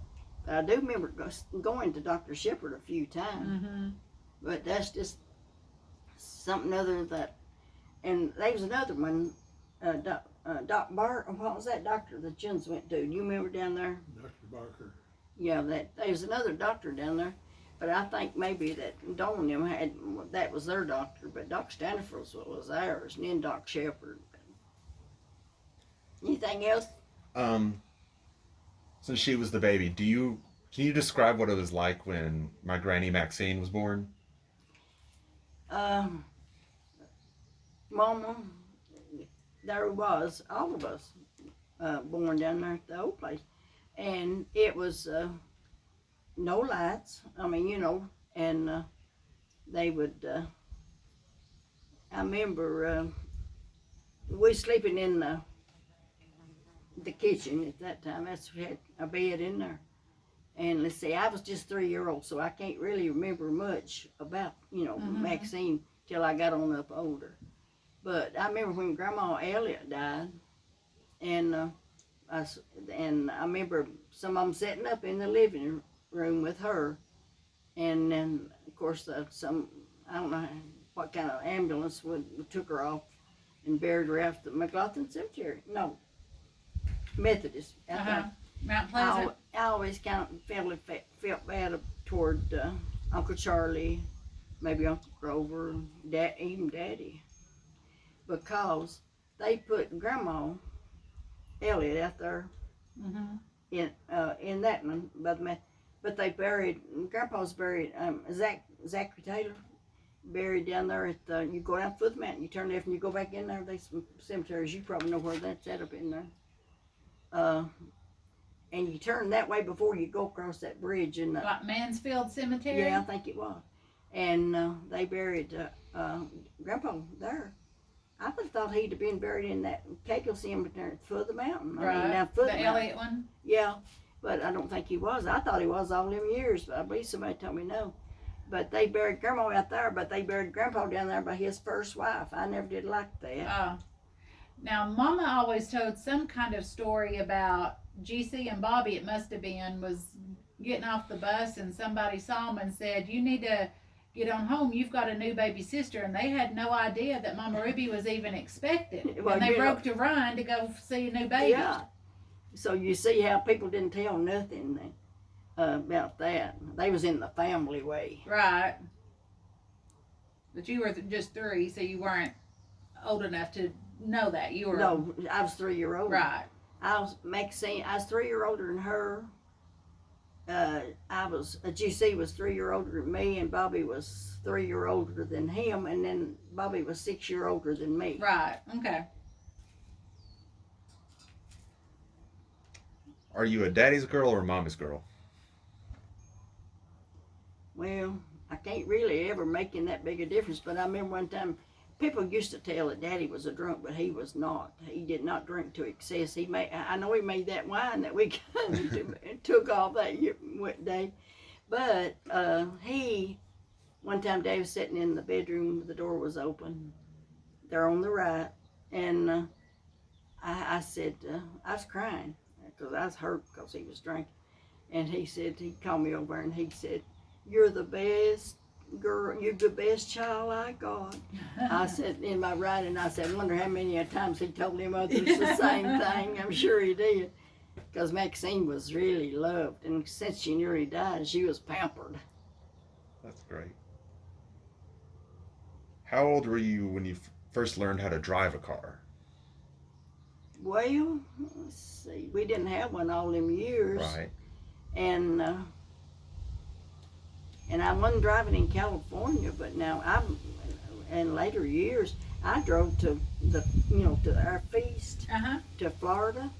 But I do remember going to Dr. Shepherd a few times. Mm-hmm. But that's just something other that. And there was another one, Doc Barker. What was that doctor the Jens went to? Do you remember down there? Dr. Barker. Yeah, there was another doctor down there. But I think maybe that Dawn and them that was their doctor, but Doc Stanford's was ours, and then Doc Shepherd. Anything else? Since she was the baby, can you describe what it was like when my granny Maxine was born? Mama, there was all of us born down there at the old place, and it was no lights. And they would. I remember we sleeping in the kitchen at that time. That's had a bed in there. And let's see, I was just 3-year-old, so I can't really remember much about, Maxine till I got on up older. But I remember when Grandma Elliott died, and I remember some of them setting up in the living room with her, and then of course I don't know what kind of ambulance took her off and buried her out at the McLaughlin Cemetery. No, Methodist. Mount Pleasant. I always kind of felt bad toward Uncle Charlie, maybe Uncle Grover, even Daddy, because they put Grandma Elliott out there in that one, but they buried Grandpa's buried. Zachary Taylor buried down there at you go down foot of the mountain, you turn left and you go back in there. There's some cemeteries. You probably know where that's at up in there. And you turn that way before you go across that bridge in the Like Mansfield Cemetery? Yeah, I think it was. And they buried Grandpa there. I would have thought he'd have been buried in that Cagle Cemetery at the foot of the mountain. Right. Down foot of The the mountain. Elliott one? Yeah, but I don't think he was. I thought he was all them years, but I believe somebody told me no. But they buried Grandma out there, but they buried Grandpa down there by his first wife. I never did like that. Now, Mama always told some kind of story about GC and Bobby, it must have been, was getting off the bus and somebody saw them and said, you need to get on home, you've got a new baby sister. And they had no idea that Mama Ruby was even expected. Well, and they broke to run to go see a new baby. Yeah. So you see how people didn't tell nothing about that. They was in the family way. Right. But you were just 3, so you weren't old enough to know that. You were. No, I was 3-year-old. Right. I was 3-year older than her. GC was 3-year older than me, and Bobby was 3-year older than him, and then Bobby was 6-year older than me. Right. Okay. Are you a daddy's girl or a mama's girl? Well, I can't really ever making that big a difference, but I remember one time people used to tell that Daddy was a drunk, but he was not. He did not drink to excess. I know he made that wine that we took off that day, but one time Dad was sitting in the bedroom, the door was open, there on the right, and I said, I was crying because I was hurt because he was drinking, and he called me over and he said, you're the best girl, you're the best child I got. I said in my writing, I said, I wonder how many times he told him others the same thing. I'm sure he did, because Maxine was really loved, and since she nearly died, she was pampered. That's great. How old were you when you first learned how to drive a car? Well, let's see, we didn't have one all them years. Right. And I wasn't driving in California, but now in later years, I drove to to our feast, to Florida.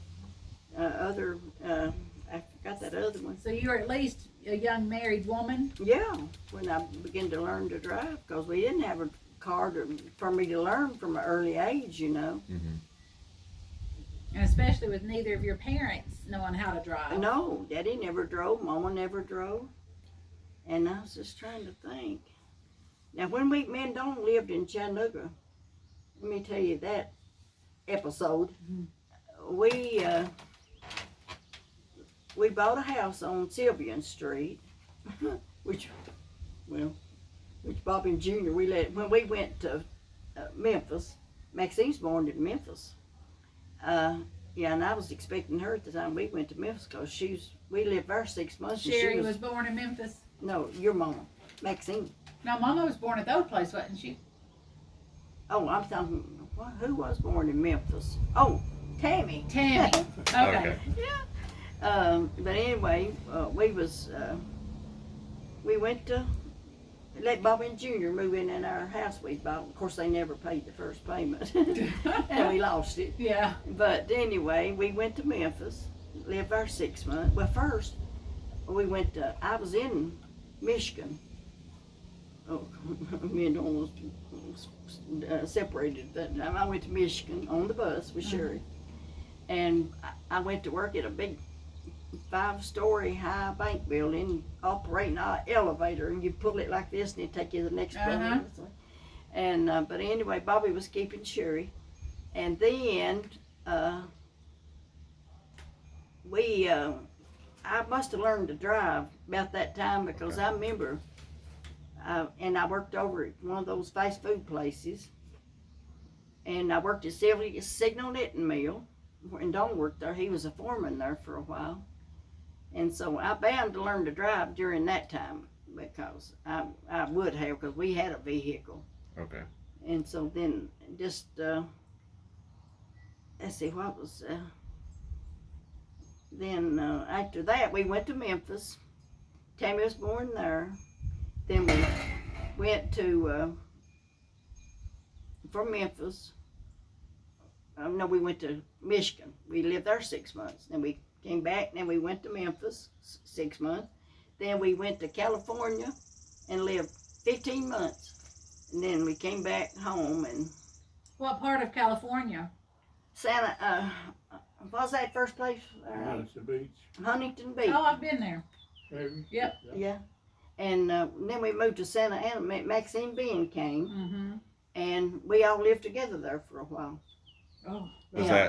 I forgot that other one. So you were at least a young married woman? Yeah, when I began to learn to drive, because we didn't have a car for me to learn from an early age, Mm-hmm. And especially with neither of your parents knowing how to drive. No, Daddy never drove, Mama never drove. And I was just trying to think. Now, when me and Dawn lived in Chattanooga, let me tell you that episode. Mm-hmm. We bought a house on Sylvian Street, which Bobby and Junior, when we went to Memphis. Maxine's born in Memphis. And I was expecting her at the time we went to Memphis, because we lived there 6 months. Sherry was born in Memphis? No, your mama, Maxine. No, Mama was born at the old place, wasn't she? Oh, I'm talking, who was born in Memphis? Oh, Tammy. Tammy. Okay. Yeah. But anyway, we went to let Bobby and Junior move in our house we bought. Of course, they never paid the first payment, and we lost it. Yeah. But anyway, we went to Memphis, lived there 6 months. Well, first, I was in Michigan. Oh, me and Dawn was separated at that time. I went to Michigan on the bus with Sherry. And I went to work at a big 5-story high bank building, operating an elevator, and you pull it like this, and it take you to the next building. And but anyway, Bobby was keeping Sherry, and then I must have learned to drive about that time because I remember, and I worked over at one of those fast food places, and I worked at Sylvia's Signal Knitting Mill, and Don worked there. He was a foreman there for a while. And so I bound to learn to drive during that time because I would have, because we had a vehicle. Okay. And so then just, let's see, what was, then after that we went to Memphis. Tammy was born there. Then we went to, from Memphis, no, we went to Michigan. We lived there 6 months. Then we came back, and then we went to Memphis 6 months. Then we went to California and lived 15 months. And then we came back home. And What part of California? Santa, what was that first place? Huntington Beach. Huntington Beach. Oh, I've been there. Have you? Yep. Yeah. And then we moved to Santa Ana. Maxine Bean came, Mm-hmm. and we all lived together there for a while. Oh.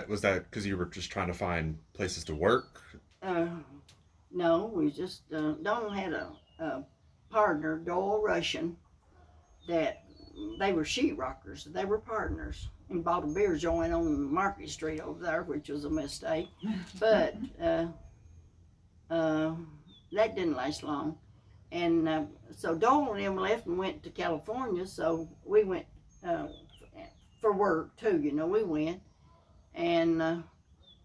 Was that because you were just trying to find places to work? No, we just, Donald had a partner, Doyle Russian, that they were sheetrockers. They were partners, and bought a beer joint on Market Street over there, which was a mistake. But that didn't last long. And so Doyle and them left and went to California, so we went for work too, you know, we went. And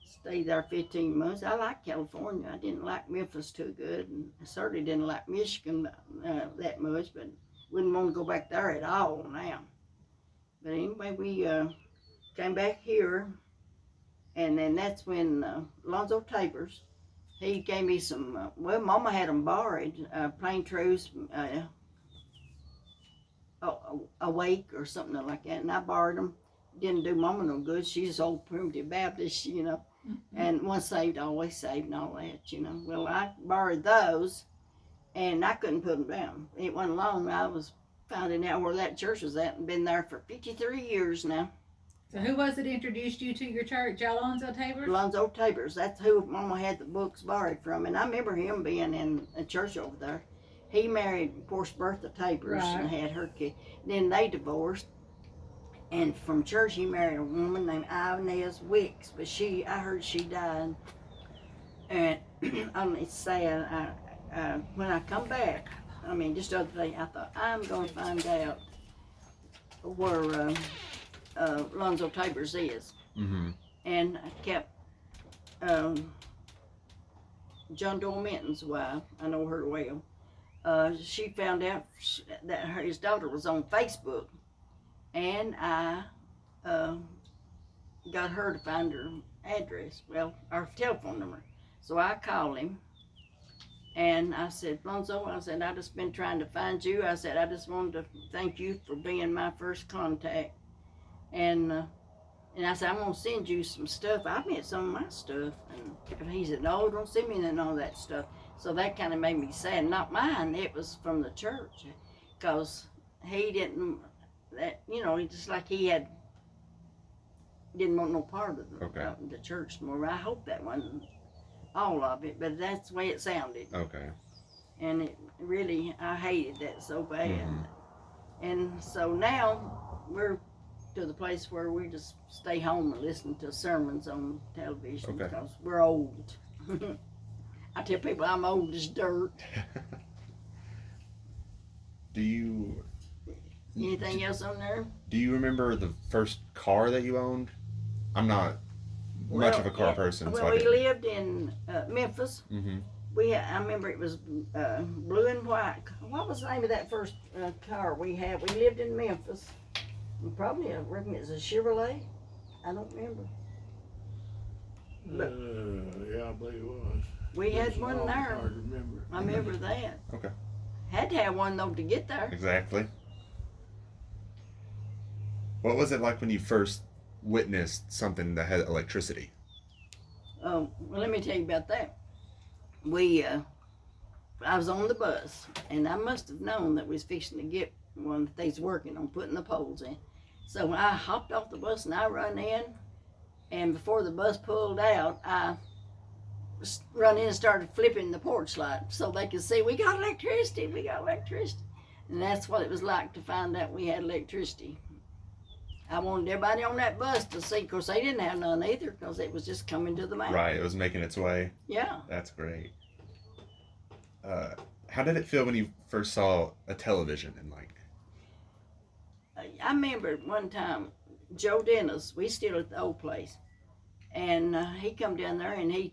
stayed there 15 months. I liked California. I didn't like Memphis too good, and I certainly didn't like Michigan that much, but wouldn't want to go back there at all now. But anyway, we came back here, and then that's when Lonzo Tapers, he gave me some, well, Mama had them borrowed, plain truths, Awake or something like that, and I borrowed them. Didn't do Mama no good. She's old primitive Baptist, you know. And once saved, always saved, and all that, you know. Well, I borrowed those, and I couldn't put them down. It wasn't long. I was finding out where that church was at, and been there for 53 years now. So who was it introduced you to your church? Alonzo Tabor? Lonzo Tapers. That's who Mama had the books borrowed from, and I remember him being in a church over there. He married, of course, Bertha Tapers, Right. and had her kid. Then they divorced. And from church, he married a woman named Inez Wicks, but I heard she died. And it's sad. When I come back, I mean, just the other day, I thought, I'm going to find out where Lonzo Tabers is. Mm-hmm. And I kept, John Doyle Minton's wife, I know her well, she found out that his daughter was on Facebook. And I got her to find her address, well, our telephone number. So I called him, and I said, Lonzo, I said, I just been trying to find you. I said, I just wanted to thank you for being my first contact. And I said, I'm going to send you some stuff. I meant some of my stuff. And he said, no, don't send me none of that stuff. So that kind of made me sad. Not mine, it was from the church. Because he didn't, that, you know, just like he didn't want no part of the church more. I hope that wasn't all of it, but that's the way it sounded. Okay. And it really, I hated that so bad. Mm-hmm. And so now we're to the place where we just stay home and listen to sermons on television because we're old. I tell people I'm old as dirt. Anything else on there? Do you remember the first car that you owned? I'm not much of a car person. Well, so we lived in Memphis. Mm-hmm. I remember it was blue and white. What was the name of that first car we had? We lived in Memphis. Probably, I reckon it was a Chevrolet. I don't remember. But Yeah, I believe it was. we had one there. Hard to remember. I remember that. Okay. Had to have one though to get there. Exactly. What was it like when you first witnessed something that had electricity? Well, let me tell you about that. I was on the bus, and I must have known that we was fixing to get one that they's working on putting the poles in. So when I hopped off the bus and I run in, and before the bus pulled out, I run in and started flipping the porch light so they could see we got electricity, we got electricity. And that's what it was like to find out we had electricity. I wanted everybody on that bus to see, of course they didn't have none either because it was just coming to the main. Right, it was making its way. Yeah. That's great. How did it feel when you first saw a television and like? I remember one time Joe Dennis, we still at the old place, and he come down there and he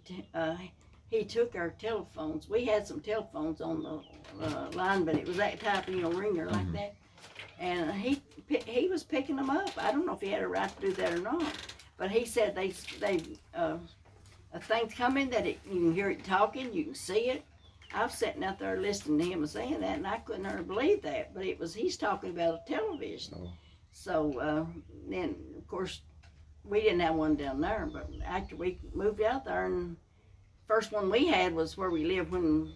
took our telephones. We had some telephones on the line, but it was that type of ringer like that. And he was picking them up. I don't know if he had a right to do that or not, but he said they a thing's coming that you can hear it talking, you can see it. I was sitting out there listening to him saying that, and I couldn't hardly believe that. But he's talking about a television. Oh. So then, of course, we didn't have one down there. But after we moved out there, and first one we had was where we lived when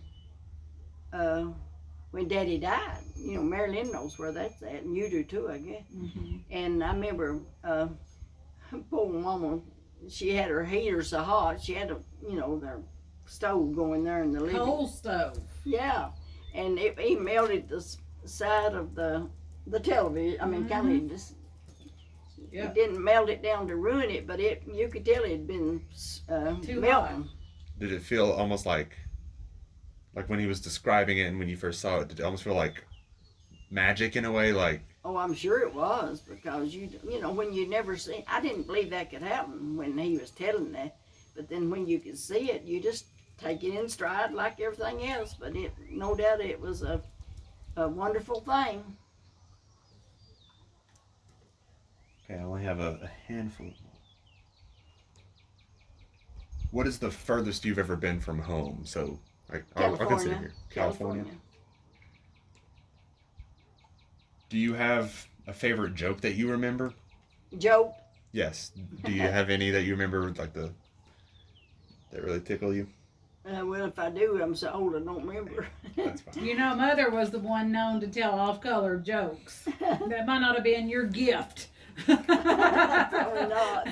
Daddy died. Mary Lynn knows where that's at, and you do too, I guess. Mm-hmm. And I remember poor Mama, she had her heater so hot, she had their stove going there in the living room. Coal stove. Yeah, and he melted the side of the television. I mean, kind of just. Yeah. It didn't melt it down to ruin it, but you could tell it had been Too melting. hot. Did it feel almost like when he was describing it and when you first saw it? Did it almost feel like magic in a way? Like, Oh, I'm sure it was, because when you never see, I didn't believe that could happen when he was telling that, but then when you could see it, you just take it in stride like everything else. But no doubt it was a wonderful thing. okay, I only have a handful. What is the furthest you've ever been from home? So, like, I'll consider here. California. Do you have a favorite joke that you remember? Joke? Yes. Do you have any that you remember, like that really tickle you? Well, if I do, I'm so old I don't remember. That's fine. Mother was the one known to tell off-color jokes. That might not have been your gift. Probably not.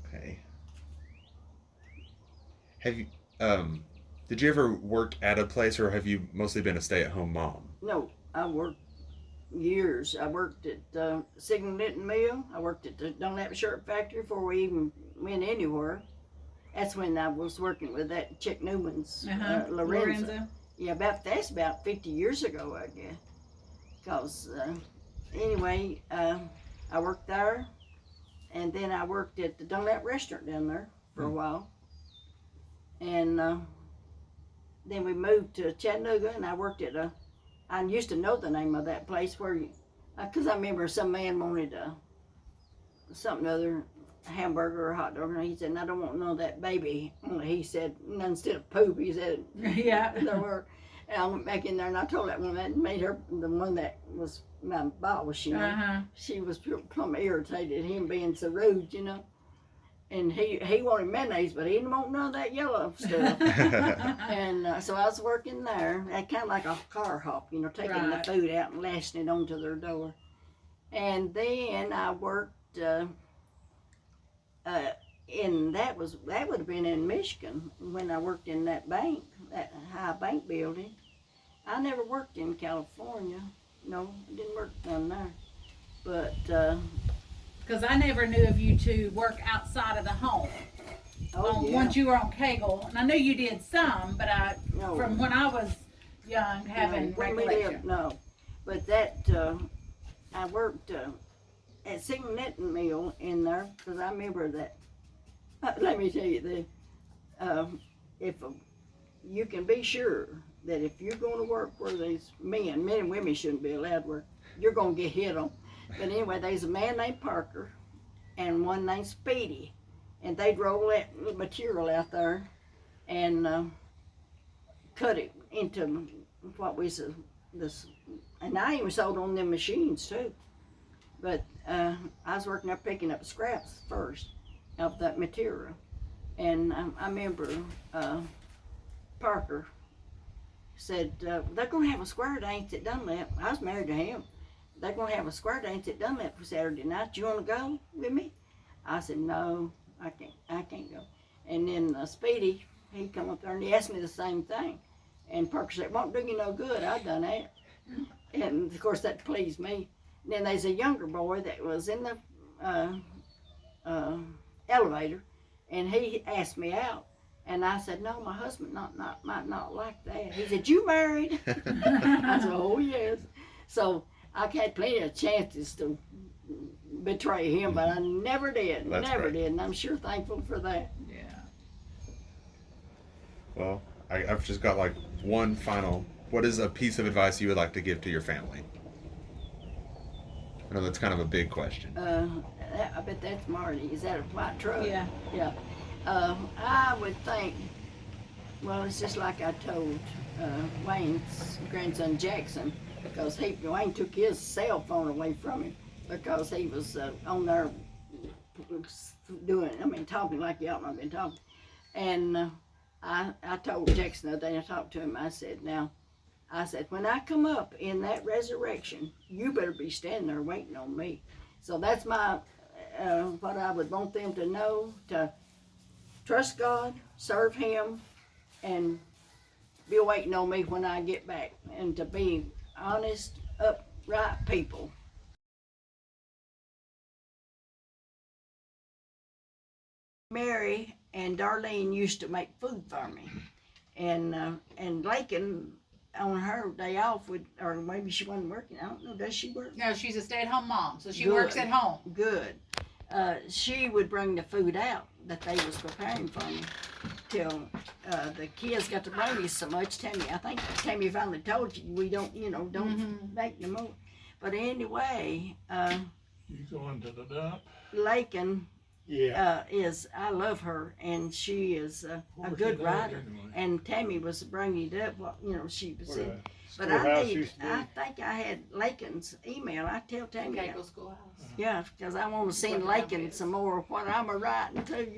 Okay. Have you did you ever work at a place, or have you mostly been a stay-at-home mom? No, I worked years. I worked at Signal Knitting Mill. I worked at the Dunlap Shirt Factory before we even went anywhere. That's when I was working with that Chick Newman's Lorenzo. Yeah, that's about 50 years ago, I guess. Because anyway, I worked there, and then I worked at the Dunlap restaurant down there for a while. And then we moved to Chattanooga, and I worked at I used to know the name of that place because I remember some man wanted something other, a hamburger or a hot dog, and he said, I don't want none of that baby. Only he said, instead of poop, he said, Yeah. there were. And I went back in there, and I told that one that made her, the one that was my boss, she was plumb irritated, him being so rude, And he wanted mayonnaise, but he didn't want none of that yellow stuff. And so I was working there, kind of like a car hop, taking the food out and lashing it onto their door. And then I worked that would have been in Michigan when I worked in that bank, that high bank building. I never worked in California. No, I didn't work down there. But Because I never knew of you to work outside of the home. Once you were on Kegel, and I knew you did some, but from when I was young, having recollection. But that I worked at Signal Knitting Mill in there, because I remember that. Let me tell you you can be sure that if you're going to work where these men and women shouldn't be allowed to work, you're going to get hit on. But anyway, there's a man named Parker and one named Speedy, and they'd roll that material out there and cut it into what was this. And I even sold on them machines too. But I was working there picking up scraps first, of that material. And I remember Parker said, they're going to have a square dance at Dunlap. I was married to him. They're going to have a square dance at Dunlap for Saturday night. You want to go with me? I said, no, I can't go. And then Speedy, he come up there and he asked me the same thing. And Parker said, won't do you no good. I done that. And of course that pleased me. And then there's a younger boy that was in the elevator, and he asked me out. And I said, no, my husband might not like that. He said, you married? I said, oh, yes. So I had plenty of chances to betray him, but I never did. That's never great. did. And I'm sure thankful for that. Yeah. Well, I've just got like one final. What is a piece of advice you would like to give to your family? I know that's kind of a big question. I bet that's Marty. Is that a white truck? Yeah. Yeah. I would think, well, it's just like I told Wayne's grandson Jackson, because Wayne took his cell phone away from him because he was on there talking like y'all have been talking. And I told Jackson the other day, I talked to him, I said, when I come up in that resurrection, you better be standing there waiting on me. So that's my, what I would want them to know, to trust God, serve Him, and be waiting on me when I get back, and to be honest, upright people. Mary and Darlene used to make food for me, and Lakin, on her day off, or maybe she wasn't working, I don't know, does she work? No, she's a stay-at-home mom, so she Good. works at home. Good. She would bring the food out that they was preparing for me till the kids got to bring me so much. Tammy, I think Tammy finally told you we don't make no more. But anyway, You going to the dump? Lakin Yeah. I love her, and she is a Where's good she at writer. anyway? And Tammy was bringing it up, she was Where saying. the But schoolhouse used to be? I think I had Lakin's email. I tell Tammy. Cagle Schoolhouse. Yeah, because I want to send Working on Lakin this. some more of what I'm a writing too,